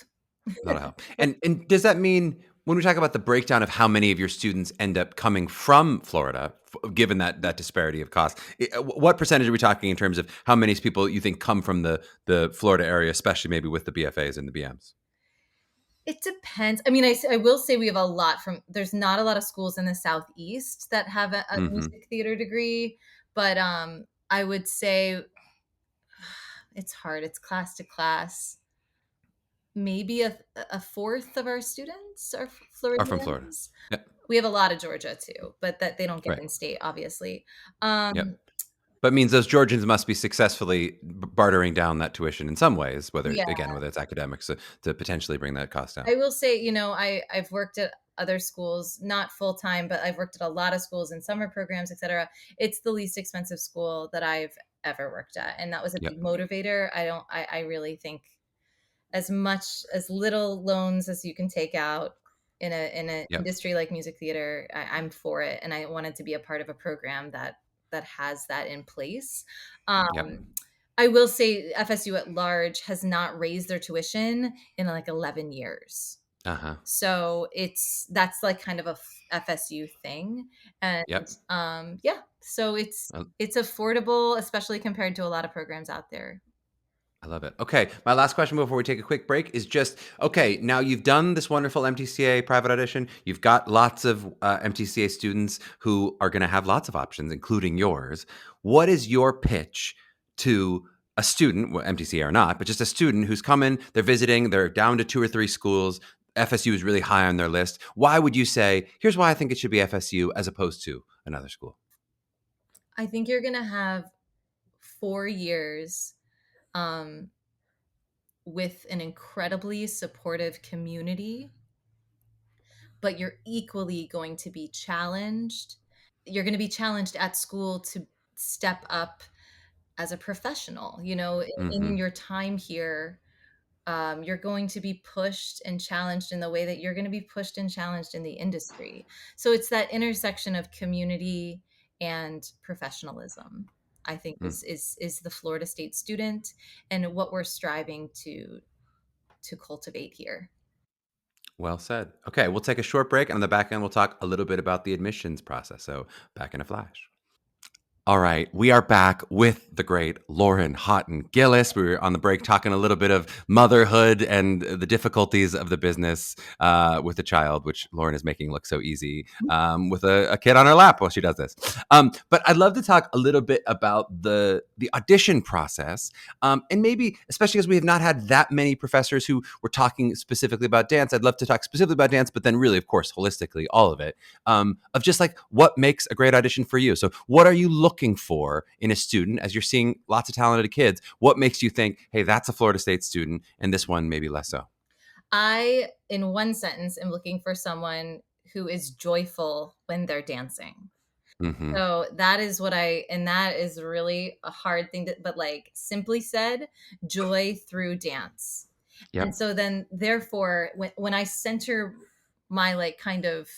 Speaker 1: A lot of help. And does that mean when we talk about the breakdown of how many of your students end up coming from Florida, given that disparity of cost, what percentage are we talking in terms of how many people you think come from the Florida area, especially maybe with the BFAs and the BMs?
Speaker 2: It depends. I mean, I will say we have there's not a lot of schools in the Southeast that have a music theater degree, but I would say it's hard. It's class to class. Maybe a fourth of our students are Floridians.
Speaker 1: Are from Florida. Yep.
Speaker 2: We have a lot of Georgia too, but that they don't get
Speaker 1: Right.
Speaker 2: in state, obviously.
Speaker 1: Yep. But it means those Georgians must be successfully bartering down that tuition in some ways, whether it's academics, to potentially bring that cost down.
Speaker 2: I will say, I've worked at other schools, not full time, but I've worked at a lot of schools in summer programs, et cetera. It's the least expensive school that I've ever worked at, and that was a big motivator. I really think as little loans as you can take out in an industry like music theater, I'm for it, and I wanted to be a part of a program that has that in place. I will say FSU at large has not raised their tuition in like 11 years. So that's like kind of a FSU thing. And so it's affordable, especially compared to a lot of programs out there.
Speaker 1: I love it. Okay. My last question before we take a quick break is just, okay, now you've done this wonderful MTCA private audition. You've got lots of MTCA students who are going to have lots of options, including yours. What is your pitch to a student, well, MTCA or not, but just a student who's coming, they're visiting, they're down to 2 or 3 schools. FSU is really high on their list. Why would you say, here's why I think it should be FSU as opposed to another school?
Speaker 2: I think you're going to have 4 years with an incredibly supportive community, but you're equally going to be challenged. You're going to be challenged at school to step up as a professional. In your time here, you're going to be pushed and challenged in the way that you're going to be pushed and challenged in the industry. So it's that intersection of community and professionalism, I think is the Florida State student and what we're striving to cultivate here.
Speaker 1: Well said. Okay, we'll take a short break, and on the back end, we'll talk a little bit about the admissions process. So back in a flash. All right, we are back with the great Lauren Haughton Gillis. We were on the break talking a little bit of motherhood and the difficulties of the business with a child, which Lauren is making look so easy with a kid on her lap while she does this. But I'd love to talk a little bit about the audition process, and maybe, especially as we have not had that many professors who were talking specifically about dance, I'd love to talk specifically about dance, but then really, of course, holistically, all of it, of just like what makes a great audition for you. So what are you looking looking for in a student as you're seeing lots of talented kids? What makes you think, hey, that's a Florida State student and this one maybe less so?
Speaker 2: I, in one sentence, am looking for someone who is joyful when they're dancing.
Speaker 1: Mm-hmm.
Speaker 2: So and that is really a hard thing but like simply said, joy through dance. And
Speaker 1: Yep.
Speaker 2: so then therefore when I center my like kind of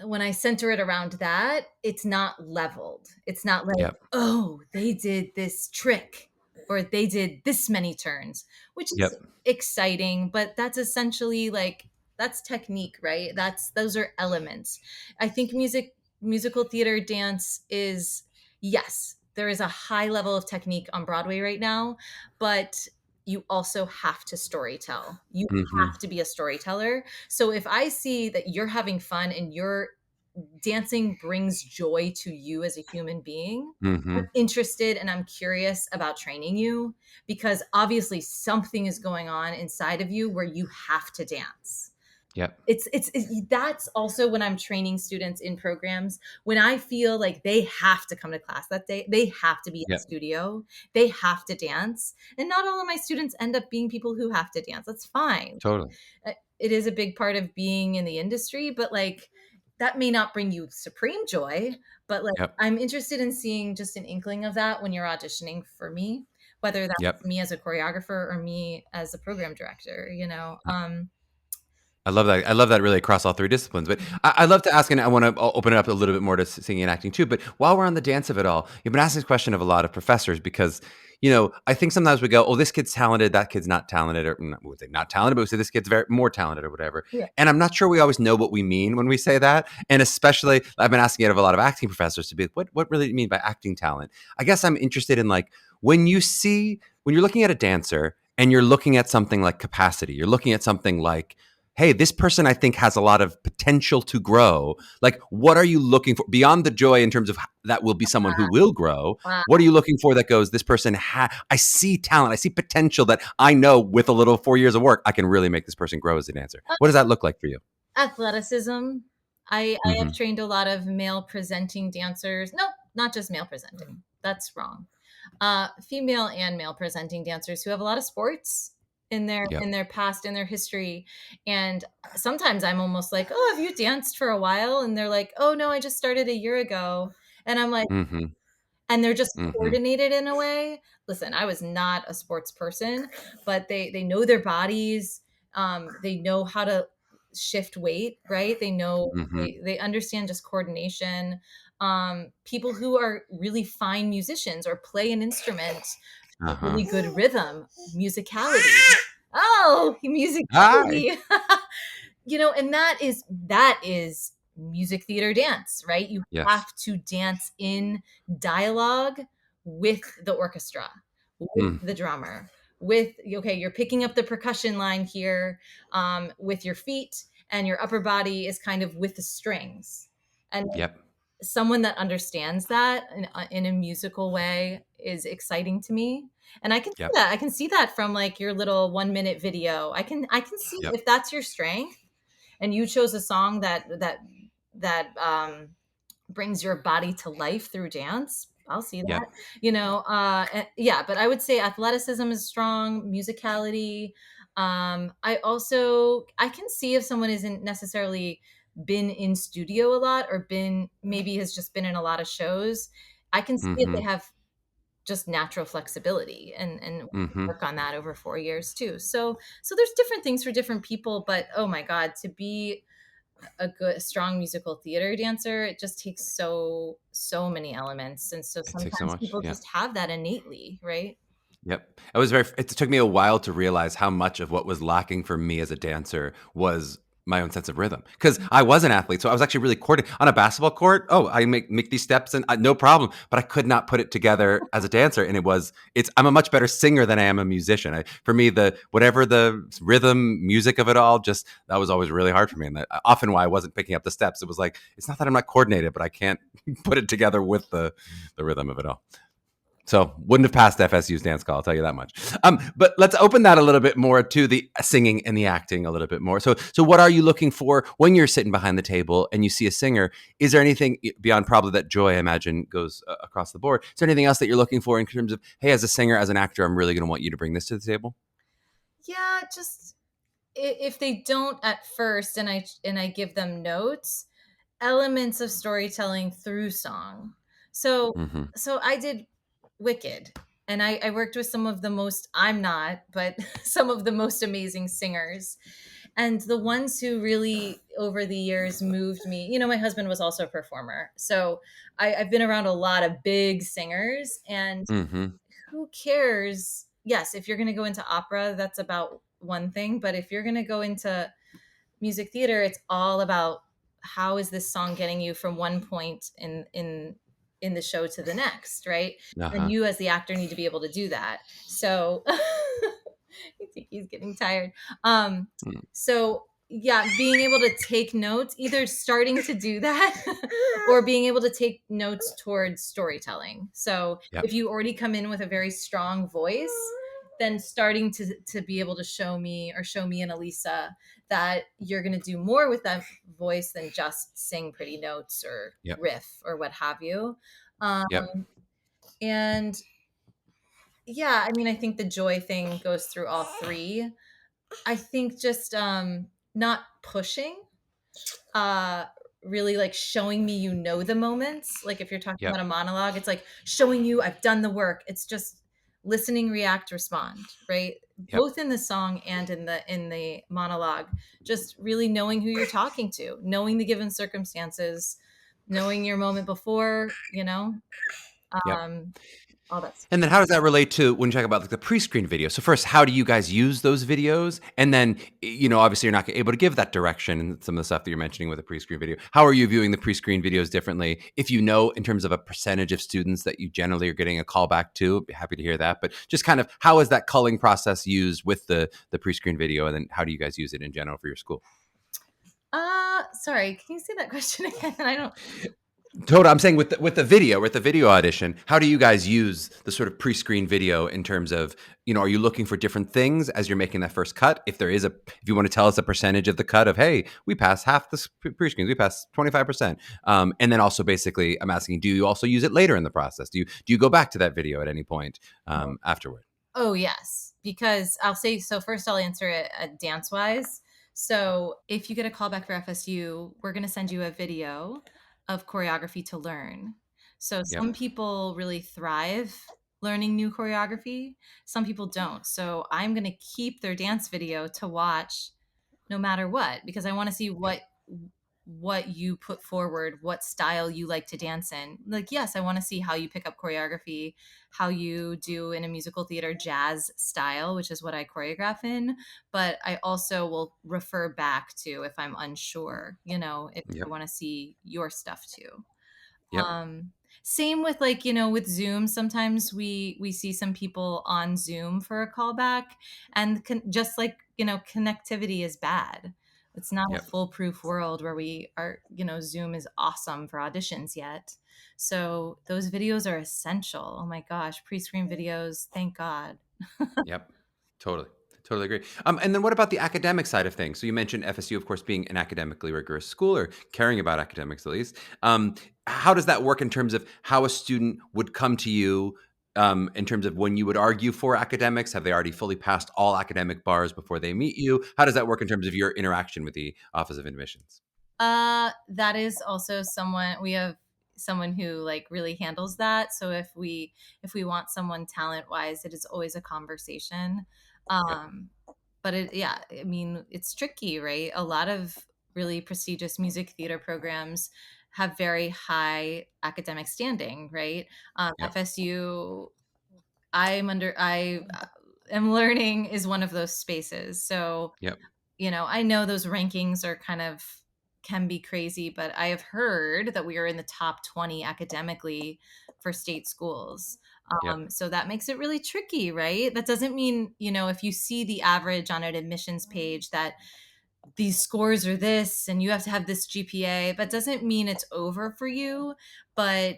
Speaker 2: when I center it around that, it's not leveled. It's not like,
Speaker 1: Yep.
Speaker 2: oh, they did this trick or they did this many turns, which is
Speaker 1: Yep.
Speaker 2: exciting, but that's essentially like that's technique, right? Those are elements. I think musical theater dance is, yes, there is a high level of technique on Broadway right now, but you also have to storytell. You
Speaker 1: Mm-hmm.
Speaker 2: have to be a storyteller. So if I see that you're having fun and your dancing brings joy to you as a human being,
Speaker 1: Mm-hmm.
Speaker 2: I'm interested and I'm curious about training you because obviously something is going on inside of you where you have to dance.
Speaker 1: Yep.
Speaker 2: That's also when I'm training students in programs, when I feel like they have to come to class that day, they have to be in the
Speaker 1: Yep.
Speaker 2: studio, they have to dance. And not all of my students end up being people who have to dance. That's fine.
Speaker 1: Totally.
Speaker 2: It is a big part of being in the industry, but like that may not bring you supreme joy, but like
Speaker 1: Yep.
Speaker 2: I'm interested in seeing just an inkling of that when you're auditioning for me, whether that's
Speaker 1: Yep.
Speaker 2: me as a choreographer or me as a program director, you know.
Speaker 1: I love that. I love that really across all three disciplines. But I'd love to ask, and I want to open it up a little bit more to singing and acting too. But while we're on the dance of it all, you've been asking this question of a lot of professors because, I think sometimes we go, oh, this kid's talented, that kid's not talented, or not, we would say not talented, but we say this kid's very more talented or whatever.
Speaker 2: Yeah.
Speaker 1: And I'm not sure we always know what we mean when we say that. And especially, I've been asking it of a lot of acting professors to be like, what really do you mean by acting talent? I guess I'm interested in like, when you're looking at a dancer and you're looking at something like capacity, you're looking at something like, hey, this person I think has a lot of potential to grow. Like, what are you looking for beyond the joy in terms of that will be someone who will grow?
Speaker 2: Wow.
Speaker 1: What are you looking for that goes, this person, I see talent, I see potential that I know with a little 4 years of work, I can really make this person grow as a dancer. What does that look like for you?
Speaker 2: Athleticism. I
Speaker 1: Mm-hmm.
Speaker 2: have trained a lot of male presenting dancers. No, not just male presenting. That's wrong. Female and male presenting dancers who have a lot of sports in their past, in their history. And sometimes I'm almost like, oh, have you danced for a while? And they're like, oh no, I just started a year ago. And I'm like,
Speaker 1: Mm-hmm.
Speaker 2: and they're just
Speaker 1: Mm-hmm.
Speaker 2: coordinated in a way. Listen, I was not a sports person, but they know their bodies. They know how to shift weight, right? They know
Speaker 1: Mm-hmm.
Speaker 2: they understand just coordination. People who are really fine musicians or play an instrument,
Speaker 1: Uh-huh.
Speaker 2: really good rhythm, musicality. Oh,
Speaker 1: Hi.
Speaker 2: musicality. And that is music theater dance, right? You
Speaker 1: Yes.
Speaker 2: have to dance in dialogue with the orchestra, with
Speaker 1: Mm.
Speaker 2: the drummer, okay, you're picking up the percussion line here with your feet, and your upper body is kind of with the strings. And
Speaker 1: Yep.
Speaker 2: someone that understands that in a musical way is exciting to me. And I can see
Speaker 1: Yep.
Speaker 2: that. I can see that from like your little 1 minute video. I can see
Speaker 1: Yep.
Speaker 2: if that's your strength and you chose a song that brings your body to life through dance. I'll see that.
Speaker 1: Yep.
Speaker 2: Yeah, but I would say athleticism is strong, musicality. I can see if someone isn't necessarily been in studio a lot or maybe has just been in a lot of shows. I can see if
Speaker 1: Mm-hmm.
Speaker 2: they have just natural flexibility and
Speaker 1: Mm-hmm.
Speaker 2: work on that over 4 years too. So there's different things for different people, but oh my God, to be a good strong musical theater dancer, it just takes so many elements. And so
Speaker 1: It takes so
Speaker 2: sometimes
Speaker 1: much.
Speaker 2: people
Speaker 1: Yeah.
Speaker 2: just have that innately, right?
Speaker 1: Yep. It took me a while to realize how much of what was lacking for me as a dancer was my own sense of rhythm. Because I was an athlete. So I was actually really coordinated on a basketball court. Oh, I make these steps and no problem. But I could not put it together as a dancer. And I'm a much better singer than I am a musician. For me, whatever the rhythm, music of it all, that was always really hard for me. And that often why I wasn't picking up the steps, it was like, it's not that I'm not coordinated, but I can't put it together with the rhythm of it all. So wouldn't have passed FSU's dance call, I'll tell you that much. But let's open that a little bit more to the singing and the acting a little bit more. So what are you looking for when you're sitting behind the table and you see a singer? Is there anything beyond probably that joy, I imagine, goes across the board? Is there anything else that you're looking for in terms of, hey, as a singer, as an actor, I'm really going to want you to bring this to the table?
Speaker 2: Yeah, just if they don't at first, and I give them notes, elements of storytelling through song. So
Speaker 1: Mm-hmm.
Speaker 2: so I did Wicked, and I worked with some of the most, I'm not, but some of the most amazing singers. And the ones who really over the years moved me, my husband was also a performer. So I've been around a lot of big singers, and
Speaker 1: Mm-hmm.
Speaker 2: who cares? Yes, if you're going to go into opera, that's about one thing. But if you're going to go into music theater, it's all about how is this song getting you from one point in the show to the next, right? And
Speaker 1: Uh-huh.
Speaker 2: you as the actor need to be able to do that. So I think he's getting tired. So yeah, being able to take notes, either starting to do that or being able to take notes towards storytelling. So
Speaker 1: Yep.
Speaker 2: if you already come in with a very strong voice, then starting to be able to show me and Elisa that you're going to do more with that voice than just sing pretty notes or
Speaker 1: Yep.
Speaker 2: riff or what have you. Um,
Speaker 1: Yep.
Speaker 2: and yeah, I mean, I think the joy thing goes through all three. I think just not pushing, uh really like showing me the moments. Like if you're talking
Speaker 1: Yep.
Speaker 2: about a monologue, it's like showing you I've done the work. It's just listening, react, respond, right?
Speaker 1: Yep.
Speaker 2: Both in the song and in the monologue. Just really knowing who you're talking to, knowing the given circumstances, knowing your moment before,
Speaker 1: Yep.
Speaker 2: um all that stuff.
Speaker 1: And then how does that relate to when you talk about like the pre-screen video? So first, how do you guys use those videos? And then, obviously you're not able to give that direction and some of the stuff that you're mentioning with a pre-screen video. How are you viewing the pre-screen videos differently? If you know in terms of a percentage of students that you generally are getting a call back to, I'd be happy to hear that. But just kind of how is that culling process used with the pre-screen video? And then how do you guys use it in general for your school?
Speaker 2: Sorry, can you say that question again? I don't.
Speaker 1: Total. I'm saying with the video audition, how do you guys use the sort of pre-screen video in terms of, are you looking for different things as you're making that first cut? If you want to tell us a percentage of the cut of, hey, we passed half the pre-screens, we passed 25%. And then also basically I'm asking, do you also use it later in the process? Do you go back to that video at any point afterward?
Speaker 2: Oh, yes. Because I'll say, so first I'll answer it dance wise. So if you get a call back for FSU, we're going to send you a video of choreography to learn. So
Speaker 1: Yep.
Speaker 2: some people really thrive learning new choreography. Some people don't. So I'm going to keep their dance video to watch no matter what, because I want to see what you put forward, what style you like to dance in. Like, yes, I want to see how you pick up choreography, how you do in a musical theater jazz style, which is what I choreograph in. But I also will refer back to if I'm unsure, if I
Speaker 1: Yep.
Speaker 2: want to see your stuff too.
Speaker 1: Yep.
Speaker 2: Um, Same with like, with Zoom. Sometimes we see some people on Zoom for a callback, and just like, connectivity is bad. It's not a
Speaker 1: Yep.
Speaker 2: foolproof world where we are, Zoom is awesome for auditions yet. So those videos are essential. Oh my gosh, pre-screen videos, thank God.
Speaker 1: Yep. Totally. Totally agree. And then what about the academic side of things? So you mentioned FSU, of course, being an academically rigorous school or caring about academics at least. How does that work in terms of how a student would come to you in terms of when you would argue for academics? Have they already fully passed all academic bars before they meet you? How does that work in terms of your interaction with the Office of Admissions?
Speaker 2: That is also we have someone who like really handles that. So if we want someone talent wise, it is always a conversation.
Speaker 1: Yep.
Speaker 2: Um, but yeah, I mean, it's tricky, right? A lot of really prestigious music theater programs have very high academic standing, right?
Speaker 1: Yep.
Speaker 2: FSU, I am learning is one of those spaces. So
Speaker 1: Yep.
Speaker 2: I know those rankings are can be crazy, but I have heard that we are in the top 20 academically for state schools.
Speaker 1: Yep.
Speaker 2: So that makes it really tricky, right? That doesn't mean, if you see the average on an admissions page that these scores are this and you have to have this GPA, that doesn't mean it's over for you. But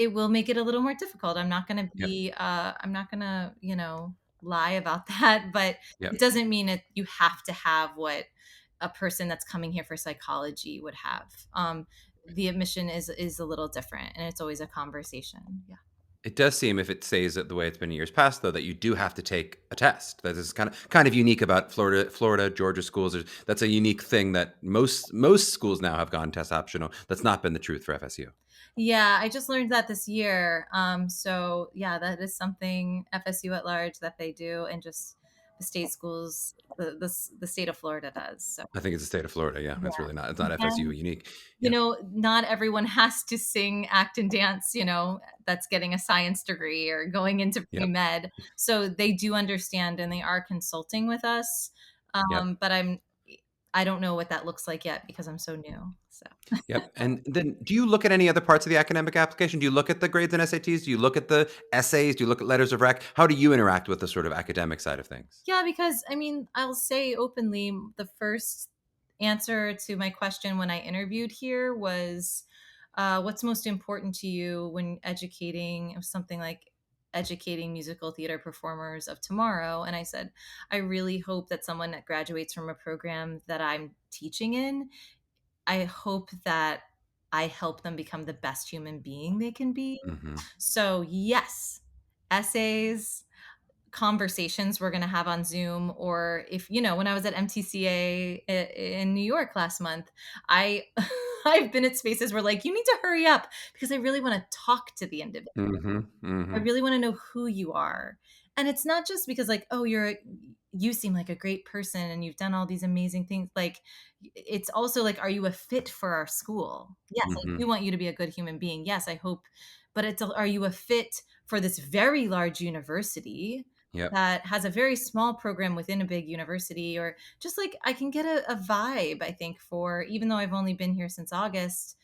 Speaker 2: it will make it a little more difficult. I'm not going to
Speaker 1: Yep.
Speaker 2: be, I'm not going to, lie about that, but it
Speaker 1: Yep.
Speaker 2: doesn't mean that you have to have what a person that's coming here for psychology would have. The admission is a little different, and it's always a conversation. Yeah.
Speaker 1: It does seem, if it stays the way it's been in years past, though, that you do have to take a test. That is kind of unique about Florida, Georgia schools. That's a unique thing that most schools now have gone test optional. That's not been the truth for FSU.
Speaker 2: Yeah, I just learned that this year. So yeah, that is something FSU at large that they do, and just the state schools, the state of Florida does. So
Speaker 1: I think it's the state of Florida. Yeah, that's really not. It's not FSU
Speaker 2: yeah.
Speaker 1: unique. Yeah.
Speaker 2: Not everyone has to sing, act, and dance, that's getting a science degree or going into
Speaker 1: Yep.
Speaker 2: pre-med. So they do understand, and they are consulting with us.
Speaker 1: Yep.
Speaker 2: But I don't know what that looks like yet because I'm so new. So
Speaker 1: Yep. And then do you look at any other parts of the academic application? Do you look at the grades and SATs? Do you look at the essays? Do you look at letters of rec? How do you interact with the sort of academic side of things?
Speaker 2: yeah, because I'll say openly, the first answer to my question when I interviewed here was, what's most important to you when educating? It was something like educating musical theater performers of tomorrow. And I said, I really hope that someone that graduates from a program that I'm teaching in, I hope that I help them become the best human being they can be.
Speaker 1: Mm-hmm.
Speaker 2: So, yes, essays, conversations we're going to have on Zoom, or if when I was at MTCA in New York last month, I I've been at spaces where like you need to hurry up because I really want to talk to the individual.
Speaker 1: Mm-hmm.
Speaker 2: I
Speaker 1: Mm-hmm.
Speaker 2: really want to know who you are. And it's not just because like, oh, you seem like a great person and you've done all these amazing things. Like it's also like, are you a fit for our school? Yes, I
Speaker 1: Mm-hmm.
Speaker 2: do want you to be a good human being. Yes, I hope, but are you a fit for this very large university
Speaker 1: Yep.
Speaker 2: that has a very small program within a big university? Or just like I can get a vibe, I think, for, even though I've only been here since August,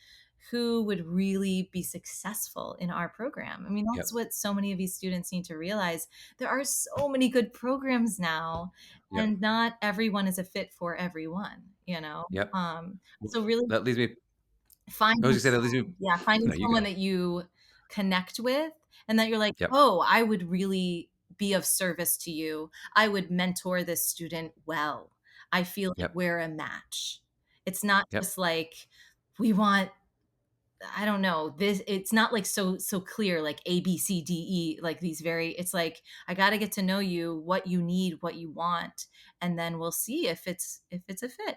Speaker 2: who would really be successful in our program. That's
Speaker 1: Yep.
Speaker 2: what so many of these students need to realize. There are so many good programs now,
Speaker 1: Yep.
Speaker 2: and not everyone is a fit for everyone, you know?
Speaker 1: Yep.
Speaker 2: So really
Speaker 1: That leads me. I was
Speaker 2: finding,
Speaker 1: gonna say that leads me.
Speaker 2: yeah, finding
Speaker 1: No, you
Speaker 2: someone
Speaker 1: go.
Speaker 2: that you connect with and that you're like,
Speaker 1: Yep.
Speaker 2: oh, I would really be of service to you. I would mentor this student well. I feel like
Speaker 1: Yep.
Speaker 2: we're a match. It's not
Speaker 1: Yep.
Speaker 2: just like we want, I don't know, this, it's not like so clear, like A, B, C, D, E, like these very, it's like, I got to get to know you, what you need, what you want, and then we'll see if it's a fit.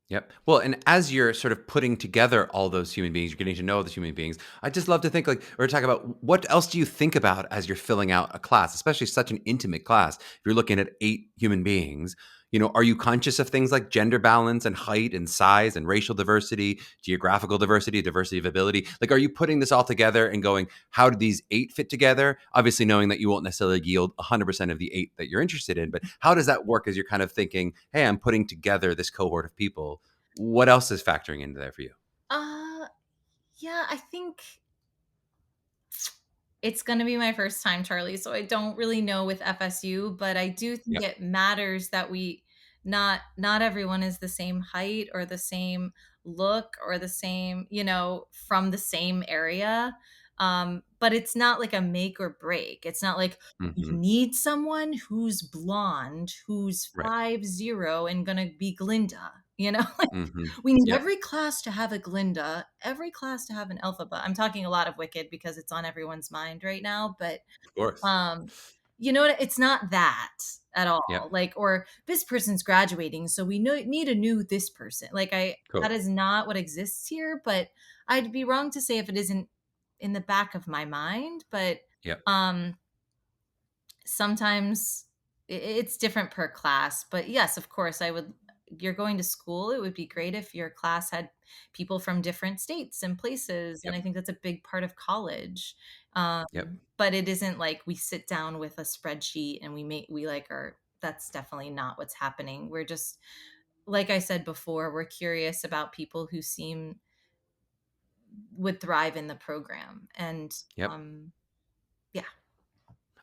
Speaker 1: Yep. Well, and as you're sort of putting together all those human beings, you're getting to know those human beings. I just love to think like, or talk about what else do you think about as you're filling out a class, especially such an intimate class. If you're looking at 8 human beings, are you conscious of things like gender balance and height and size and racial diversity, geographical diversity, diversity of ability? Like, are you putting this all together and going, how do these 8 fit together? Obviously, knowing that you won't necessarily yield 100% of the 8 that you're interested in, but how does that work as you're kind of thinking, hey, I'm putting together this cohort of people? What else is factoring into there for you?
Speaker 2: Uh, yeah, I think it's going to be my first time, Charlie. So I don't really know with FSU, but I do think
Speaker 1: Yep.
Speaker 2: it matters that not everyone is the same height or the same look or the same, from the same area. But it's not like a make or break. It's not like we
Speaker 1: Hmm.
Speaker 2: need someone who's blonde, who's
Speaker 1: Right.
Speaker 2: 5'0" and gonna be Glinda.
Speaker 1: Hmm.
Speaker 2: We need
Speaker 1: Yep.
Speaker 2: every class to have a Glinda, every class to have an Elphaba. I'm talking a lot of Wicked because it's on everyone's mind right now, but
Speaker 1: Of course.
Speaker 2: um, it's not that at all.
Speaker 1: Yep.
Speaker 2: Like, or this person's graduating, so we need a new this person. Like, that
Speaker 1: Cool.
Speaker 2: is not what exists here. But I'd be wrong to say if it isn't in the back of my mind. But
Speaker 1: Yep.
Speaker 2: um, sometimes it's different per class. But yes, of course, you're going to school, it would be great if your class had people from different states and places, and
Speaker 1: Yep.
Speaker 2: I think that's a big part of college. um,
Speaker 1: Yep.
Speaker 2: but it isn't like we sit down with a spreadsheet and we like are that's definitely not what's happening. We're just, like I said before, we're curious about people who would thrive in the program. And
Speaker 1: Yep.
Speaker 2: um, yeah.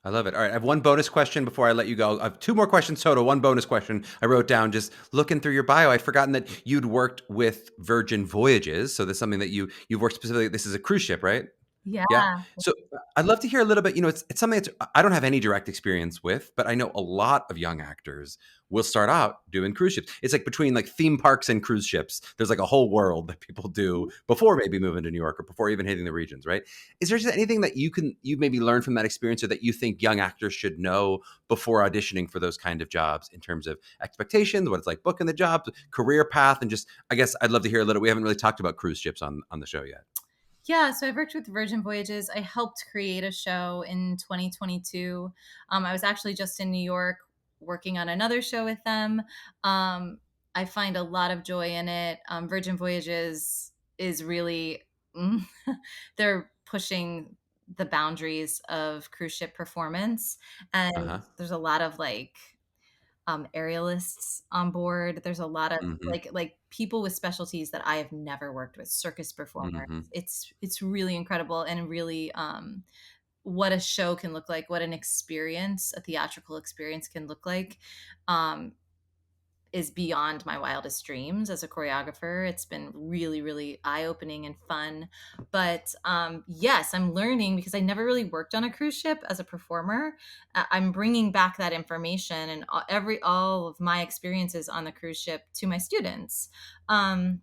Speaker 1: I love it. All right. I have one bonus question before I let you go. I have 2 more questions total. One bonus question I wrote down just looking through your bio. I'd forgotten that you'd worked with Virgin Voyages. So there's something that you've worked specifically. This is a cruise ship, right?
Speaker 2: Yeah.
Speaker 1: Yeah. So I'd love to hear a little bit, it's something that's I don't have any direct experience with, but I know a lot of young actors will start out doing cruise ships. It's like between like theme parks and cruise ships, there's like a whole world that people do before maybe moving to New York or before even hitting the regions, right? Is there just anything that you maybe learn from that experience or that you think young actors should know before auditioning for those kind of jobs in terms of expectations, what it's like booking the job, career path, and just I guess I'd love to hear a little. We haven't really talked about cruise ships on the show yet.
Speaker 2: Yeah, so I've worked with Virgin Voyages. I helped create a show in 2022. I was actually just in New York working on another show with them. I find a lot of joy in it. Virgin Voyages is really, they're pushing the boundaries of cruise ship performance. And
Speaker 1: Uh-huh.
Speaker 2: there's a lot of like, aerialists on board. There's a lot of
Speaker 1: Mhm.
Speaker 2: like people with specialties that I have never worked with, circus performers.
Speaker 1: Mhm.
Speaker 2: It's really incredible and really what a show can look like, what an experience, a theatrical experience can look like. Um, is beyond my wildest dreams as a choreographer. It's been really, really eye-opening and fun. But yes, I'm learning because I never really worked on a cruise ship as a performer. I'm bringing back that information and all of my experiences on the cruise ship to my students. And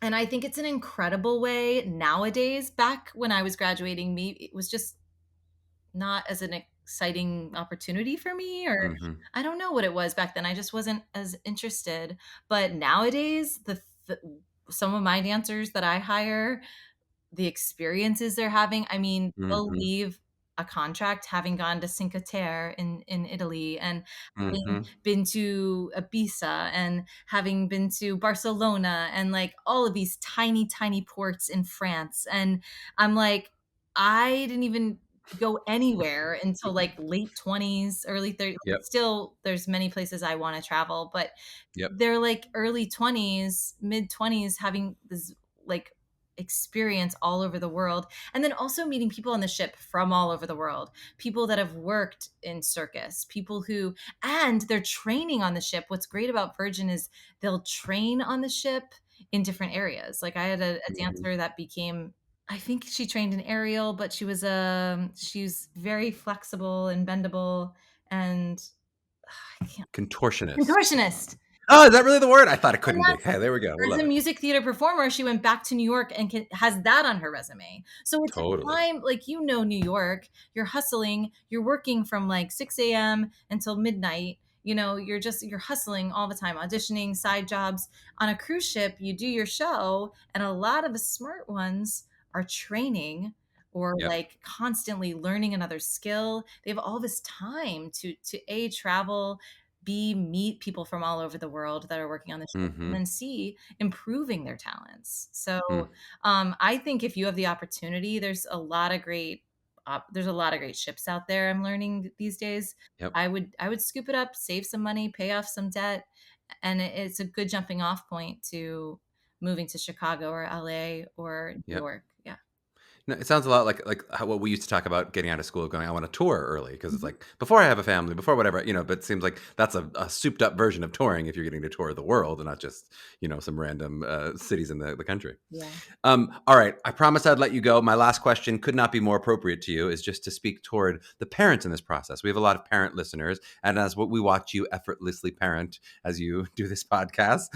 Speaker 2: I think it's an incredible way nowadays. Back when I was graduating, me it was just not as an exciting opportunity for me, or
Speaker 1: Mhm.
Speaker 2: I don't know what it was back then. I just wasn't as interested. But nowadays, the some of my dancers that I hire, the experiences they're having. I mean, they'll
Speaker 1: Mhm.
Speaker 2: leave a contract having gone to Cinque Terre in Italy and having
Speaker 1: Mhm.
Speaker 2: been to Ibiza and having been to Barcelona and like all of these tiny, tiny ports in France. And I'm like, I didn't even go anywhere until like late 20s, early 30s.
Speaker 1: Yep.
Speaker 2: Still, there's many places I want to travel, but
Speaker 1: Yep.
Speaker 2: they're like early 20s, mid 20s having this like experience all over the world, and then also meeting people on the ship from all over the world, people that have worked in circus, people who, and they're training on the ship. What's great about Virgin is they'll train on the ship in different areas. Like I had a
Speaker 1: Mhm.
Speaker 2: dancer that became, I think she trained in aerial, but she's very flexible and bendable, and I can't,
Speaker 1: Contortionist.
Speaker 2: contortionist.
Speaker 1: Oh, is that really the word? I thought it
Speaker 2: And
Speaker 1: couldn't be.
Speaker 2: that's,
Speaker 1: Hey, there we go. We
Speaker 2: as
Speaker 1: love
Speaker 2: a
Speaker 1: it.
Speaker 2: music theater performer, she went back to New York and has that on her resume. So it's a
Speaker 1: Totally.
Speaker 2: time, like, New York, you're hustling, you're working from like 6 a.m. until midnight. You're hustling all the time, auditioning, side jobs. On a cruise ship, you do your show, and a lot of the smart ones are training or
Speaker 1: Yep.
Speaker 2: like constantly learning another skill. They have all this time to A, travel, B, meet people from all over the world that are working on the ship, and
Speaker 1: Mhm.
Speaker 2: then C, improving their talents. So
Speaker 1: Mm.
Speaker 2: I think if you have the opportunity, there's a lot of great ships out there. I'm learning these days.
Speaker 1: Yep.
Speaker 2: I would scoop it up, save some money, pay off some debt, and it's a good jumping off point to moving to Chicago or LA or New
Speaker 1: Yep.
Speaker 2: York. Yeah.
Speaker 1: No, it sounds a lot like how what we used to talk about getting out of school, going, I want to tour early because it's
Speaker 2: Mhm.
Speaker 1: like before I have a family, before whatever, but it seems like that's a souped up version of touring if you're getting to tour the world and not just, some random cities in the country.
Speaker 2: Yeah.
Speaker 1: All right. I promised I'd let you go. My last question could not be more appropriate to you is just to speak toward the parents in this process. We have a lot of parent listeners, and as what we watch you effortlessly parent as you do this podcast.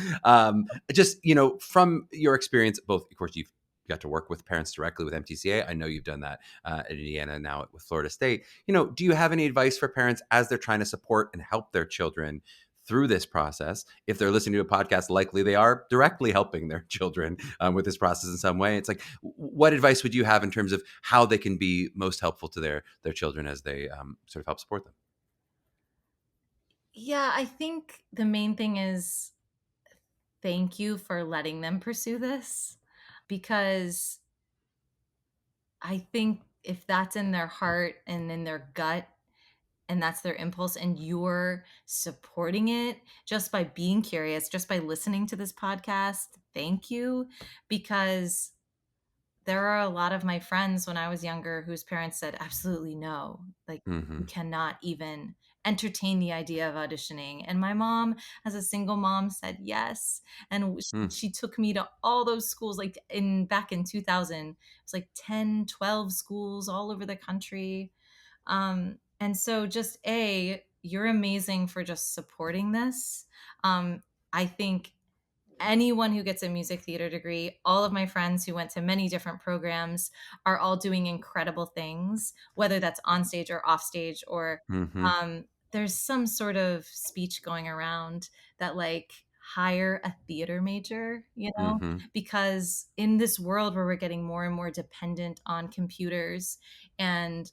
Speaker 1: Just, from your experience, both, of course, you've got to work with parents directly with MTCA. I know you've done that at Indiana, now with Florida State. Do you have any advice for parents as they're trying to support and help their children through this process? If they're listening to a podcast, likely they are directly helping their children with this process in some way. It's like, what advice would you have in terms of how they can be most helpful to their children as they sort of help support them?
Speaker 2: Yeah, I think the main thing is thank you for letting them pursue this, because I think if that's in their heart and in their gut and that's their impulse and you're supporting it just by being curious, just by listening to this podcast, thank you, because there are a lot of my friends when I was younger whose parents said, absolutely no, like you
Speaker 1: Mm-hmm.
Speaker 2: cannot even entertain the idea of auditioning. And my mom, as a single mom, said yes. And
Speaker 1: Mm,
Speaker 2: she took me to all those schools, like back in 2000, it was like 10, 12 schools all over the country. And so just you're amazing for just supporting this. I think anyone who gets a music theater degree, all of my friends who went to many different programs are all doing incredible things, whether that's on stage or off stage, or
Speaker 1: mm-hmm.
Speaker 2: there's some sort of speech going around that like hire a theater major,
Speaker 1: Mm-hmm.
Speaker 2: because in this world where we're getting more and more dependent on computers and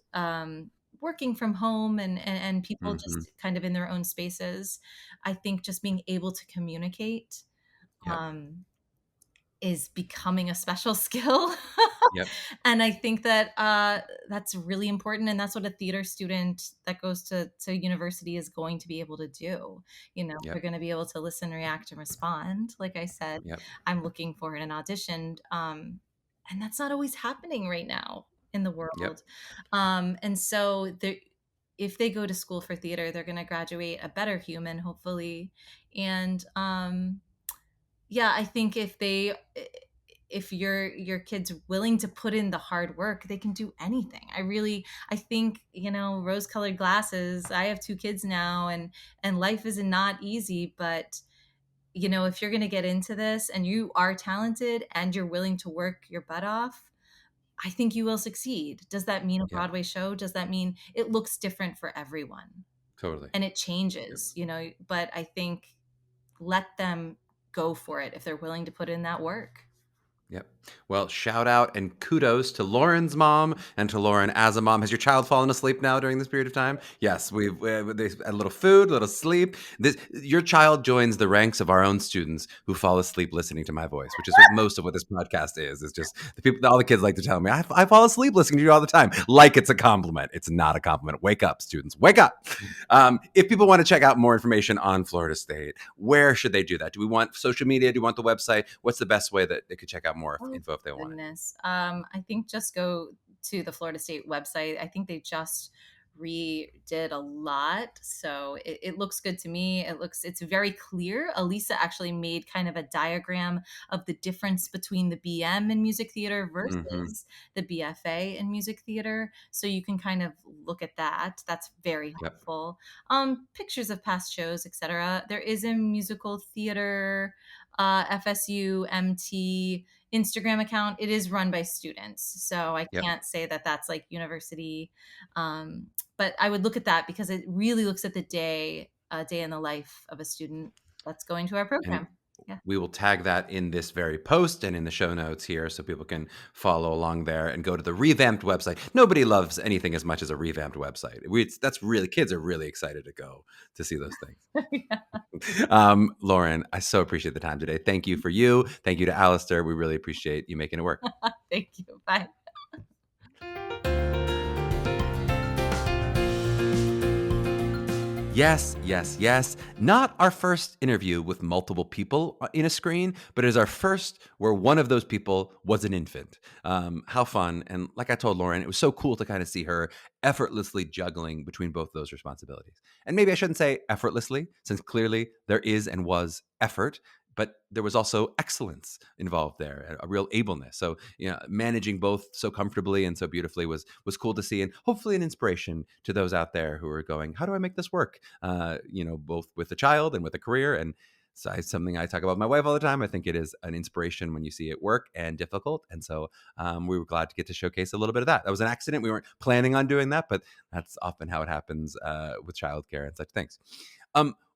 Speaker 2: working from home and people
Speaker 1: Mm-hmm.
Speaker 2: just kind of in their own spaces, I think just being able to communicate
Speaker 1: Yep.
Speaker 2: um, is becoming a special skill.
Speaker 1: Yep.
Speaker 2: And I think that that's really important. And that's what a theater student that goes to university is going to be able to do. They're
Speaker 1: Yep.
Speaker 2: going to be able to listen, react, and respond. Like I said,
Speaker 1: Yep.
Speaker 2: I'm looking for in an audition. And that's not always happening right now in the
Speaker 1: Yep.
Speaker 2: world. And so if they go to school for theater, they're going to graduate a better human, hopefully. And yeah, I think if your kid's willing to put in the hard work, they can do anything. I think, rose colored glasses. I have two kids now, and life is not easy, but if you're going to get into this and you are talented and you're willing to work your butt off, I think you will succeed. Does that mean a
Speaker 1: Yep.
Speaker 2: Broadway show? Does that mean it looks different for everyone
Speaker 1: Totally.
Speaker 2: and it
Speaker 1: Yep.
Speaker 2: changes, but I think let them go for it if they're willing to put in that work.
Speaker 1: Yep. Well, shout out and kudos to Lauren's mom and to Lauren as a mom. Has your child fallen asleep now during this period of time? Yes, they had a little food, a little sleep. Your child joins the ranks of our own students who fall asleep listening to my voice, which is what most of what this podcast is. Is just the people, all the kids like to tell me, I fall asleep listening to you all the time, like it's a compliment. It's not a compliment. Wake up, students, wake up. If people want to check out more information on Florida State, where should they do that? Do we want social media? Do we want the website? What's the best way that they could check out more
Speaker 2: Oh,
Speaker 1: info if they want it?
Speaker 2: goodness. I think just go to the Florida State website. I think they just redid a lot. So it looks good to me. It's very clear. Elisa actually made kind of a diagram of the difference between the BM in music theater
Speaker 1: Mm-hmm.
Speaker 2: versus the BFA in music theater. So you can kind of look at that. That's very
Speaker 1: Yep.
Speaker 2: helpful. Pictures of past shows, etc. There is a musical theater FSU MT Instagram account. It is run by students, so I
Speaker 1: Yep.
Speaker 2: can't say that that's like university. But I would look at that because it really looks at the day in the life of a student that's going to our
Speaker 1: And
Speaker 2: program. Yeah.
Speaker 1: we will tag that in this very post and in the show notes here so people can follow along there and go to the revamped website. Nobody loves anything as much as a revamped website. That's really, kids are really excited to go to see those things.
Speaker 2: Yeah.
Speaker 1: Lauren, I so appreciate the time today. Thank you for you. Thank you to Alistair. We really appreciate you making it work.
Speaker 2: Thank you. Bye.
Speaker 1: Yes, yes, yes. Not our first interview with multiple people in a screen, but it is our first where one of those people was an infant. How fun. And like I told Lauren, it was so cool to kind of see her effortlessly juggling between both of those responsibilities. And maybe I shouldn't say effortlessly, since clearly there is and was effort, but there was also excellence involved there, a real ableness. So, managing both so comfortably and so beautifully was cool to see, and hopefully an inspiration to those out there who are going, how do I make this work? Both with a child and with a career. And so it's something I talk about with my wife all the time. I think it is an inspiration when you see it work and difficult. And so we were glad to get to showcase a little bit of that. That was an accident. We weren't planning on doing that, but that's often how it happens with childcare and such things.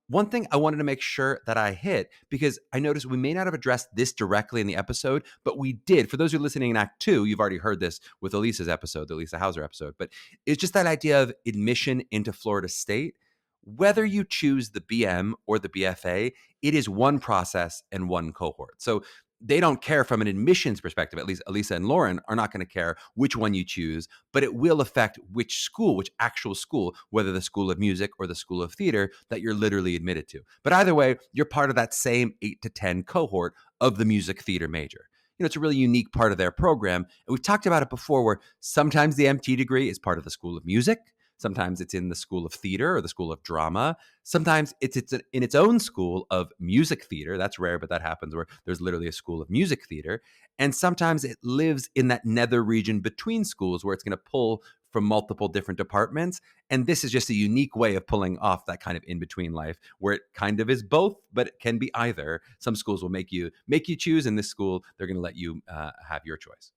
Speaker 1: One thing I wanted to make sure that I hit, because I noticed we may not have addressed this directly in the episode, but we did. For those who are listening in Act 2, you've already heard this with Elisa's episode, the Elisa Hauser episode, but it's just that idea of admission into Florida State. Whether you choose the BM or the BFA, it is one process and one cohort. So they don't care from an admissions perspective. At least Elisa and Lauren are not going to care which one you choose, but it will affect which school, which actual school, whether the School of Music or the School of Theater that you're literally admitted to. But either way, you're part of that same 8 to 10 cohort of the music theater major. it's a really unique part of their program. And we've talked about it before where sometimes the MT degree is part of the School of Music. Sometimes it's in the School of Theater or the School of Drama. Sometimes it's in its own school of music theater. That's rare, but that happens where there's literally a school of music theater. And sometimes it lives in that nether region between schools where it's going to pull from multiple different departments. And this is just a unique way of pulling off that kind of in-between life where it kind of is both, but it can be either. Some schools will make you choose. In this school, they're going to let you have your choice.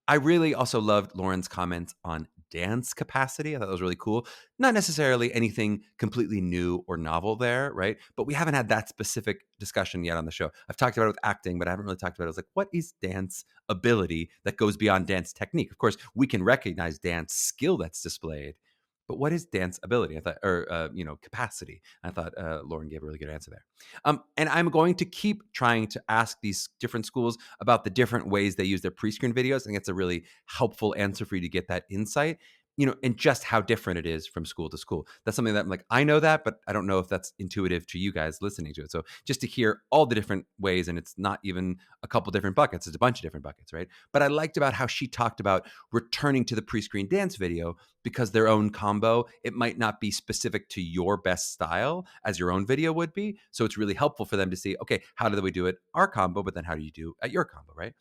Speaker 1: I really also loved Lauren's comments on dance capacity. I thought that was really cool. Not necessarily anything completely new or novel there, right? But we haven't had that specific discussion yet on the show. I've talked about it with acting, but I haven't really talked about it. I was like, what is dance ability that goes beyond dance technique? Of course, we can recognize dance skill that's displayed, but what is dance ability? I thought, or capacity. I thought Lauren gave a really good answer there. And I'm going to keep trying to ask these different schools about the different ways they use their pre-screen videos. I think it's a really helpful answer for you to get that insight, and just how different it is from school to school. That's something that I'm like, I know that, but I don't know if that's intuitive to you guys listening to it. So just to hear all the different ways, and it's not even a couple different buckets, it's a bunch of different buckets, right? But I liked about how she talked about returning to the pre-screen dance video because their own combo, it might not be specific to your best style as your own video would be. So it's really helpful for them to see, okay, how do we do it our combo, but then how do you do at your combo, right?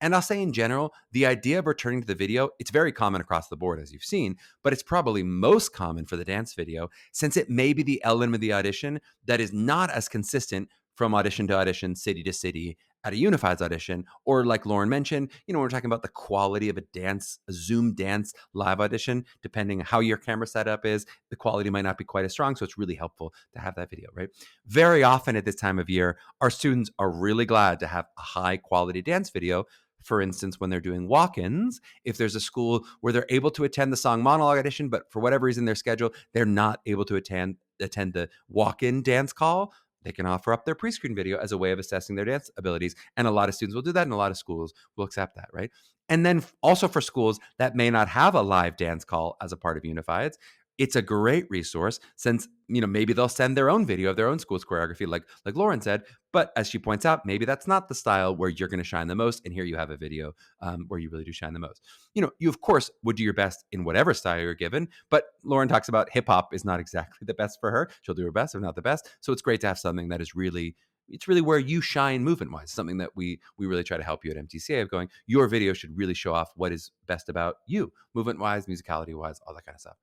Speaker 1: And I'll say in general, the idea of returning to the video, it's very common across the board, as you've seen, but it's probably most common for the dance video since it may be the element of the audition that is not as consistent from audition to audition, city to city at a unified audition, or like Lauren mentioned, we're talking about the quality of a Zoom dance live audition, depending on how your camera setup is, the quality might not be quite as strong. So it's really helpful to have that video, right? Very often at this time of year, our students are really glad to have a high quality dance video. For instance, when they're doing walk-ins, if there's a school where they're able to attend the song monologue audition, but for whatever reason, their schedule, they're not able to attend the walk-in dance call, they can offer up their pre-screen video as a way of assessing their dance abilities. And a lot of students will do that, and a lot of schools will accept that, right? And then also for schools that may not have a live dance call as a part of Unifieds, it's a great resource since, maybe they'll send their own video of their own school's choreography, like Lauren said. But as she points out, maybe that's not the style where you're going to shine the most. And here you have a video where you really do shine the most. You of course would do your best in whatever style you're given. But Lauren talks about hip hop is not exactly the best for her. She'll do her best, if not the best. So it's great to have something that is really, it's really where you shine movement wise. Something that we really try to help you at MTCA of going, your video should really show off what is best about you, movement wise, musicality wise, all that kind of stuff.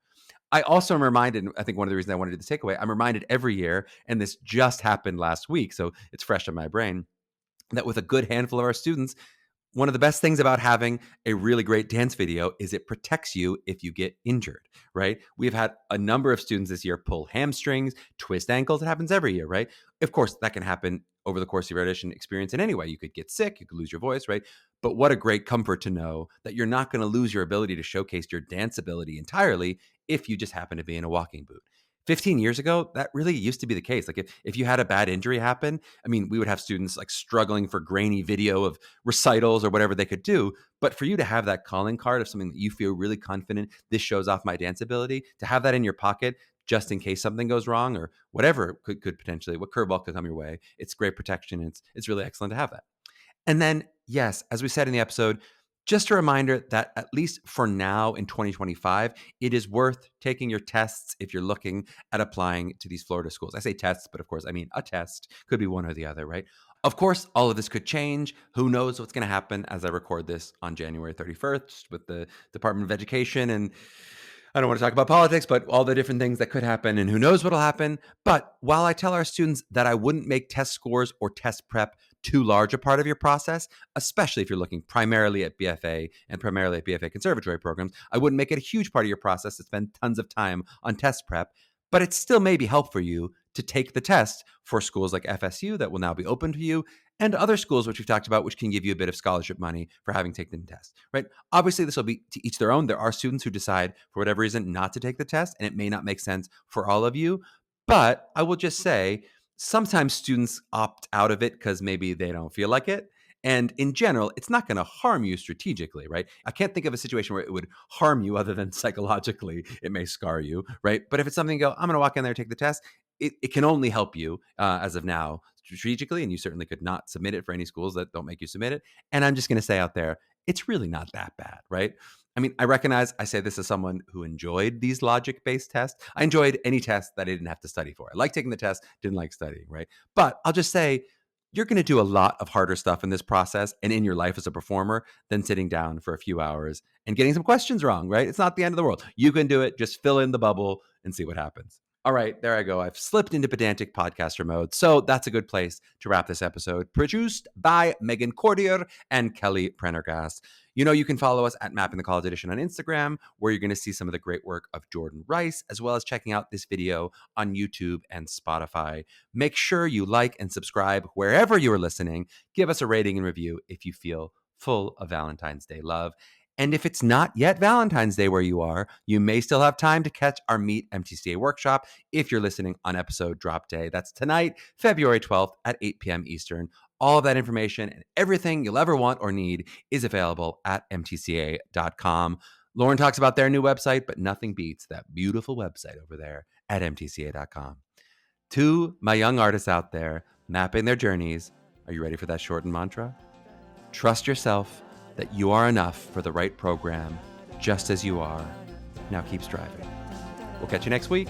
Speaker 1: I also am reminded, I think one of the reasons I wanted to do this takeaway, I'm reminded every year, and this just happened last week, so it's fresh in my brain, that with a good handful of our students, one of the best things about having a really great dance video is it protects you if you get injured, right? We've had a number of students this year pull hamstrings, twist ankles. It happens every year, right? Of course, that can happen over the course of your audition experience in any way. You could get sick, you could lose your voice, right? But what a great comfort to know that you're not going to lose your ability to showcase your dance ability entirely if you just happen to be in a walking boot. 15 years ago, that really used to be the case. Like if you had a bad injury happen, I mean, we would have students like struggling for grainy video of recitals or whatever they could do. But for you to have that calling card of something that you feel really confident, this shows off my dance ability, to have that in your pocket just in case something goes wrong or whatever could potentially, what curveball could come your way. It's great protection. It's really excellent to have that. And then, yes, as we said in the episode, just a reminder that at least for now in 2025, it is worth taking your tests if you're looking at applying to these Florida schools. I say tests, but of course, I mean a test. Could be one or the other, right? Of course, all of this could change. Who knows what's going to happen as I record this on January 31st with the Department of Education. And I don't want to talk about politics, but all the different things that could happen and who knows what'll happen. But while I tell our students that I wouldn't make test scores or test prep too large a part of your process, especially if you're looking primarily at BFA and primarily at BFA conservatory programs, I wouldn't make it a huge part of your process to spend tons of time on test prep, but it still may be helpful for you to take the test for schools like FSU that will now be open to you and other schools, which we've talked about, which can give you a bit of scholarship money for having taken the test, right? Obviously, this will be to each their own. There are students who decide for whatever reason not to take the test, and it may not make sense for all of you. But I will just say, sometimes students opt out of it because maybe they don't feel like it. And in general, it's not going to harm you strategically, right? I can't think of a situation where it would harm you other than psychologically. It may scar you, right? But if it's something you go, I'm going to walk in there and take the test, it can only help you as of now strategically, and you certainly could not submit it for any schools that don't make you submit it. And I'm just going to say out there, it's really not that bad, right? I mean, I recognize I say this as someone who enjoyed these logic-based tests. I enjoyed any test that I didn't have to study for. I liked taking the test, didn't like studying, right? But I'll just say, you're going to do a lot of harder stuff in this process and in your life as a performer than sitting down for a few hours and getting some questions wrong, right? It's not the end of the world. You can do it. Just fill in the bubble and see what happens. All right, there I go. I've slipped into pedantic podcaster mode. So that's a good place to wrap this episode. Produced by Megan Cordier and Kelly Prendergast. You know, you can follow us at Mapping the College Audition on Instagram, where you're going to see some of the great work of Jordan Rice, as well as checking out this video on YouTube and Spotify. Make sure you like and subscribe wherever you are listening. Give us a rating and review if you feel full of Valentine's Day love. And if it's not yet Valentine's Day where you are, you may still have time to catch our Meet MTCA workshop if you're listening on episode drop day. That's tonight, February 12th at 8 p.m. Eastern. All of that information and everything you'll ever want or need is available at mtca.com. Lauren talks about their new website, but nothing beats that beautiful website over there at mtca.com. To my young artists out there mapping their journeys, are you ready for that shortened mantra? Trust yourself that you are enough for the right program, just as you are. Now keep striving. We'll catch you next week.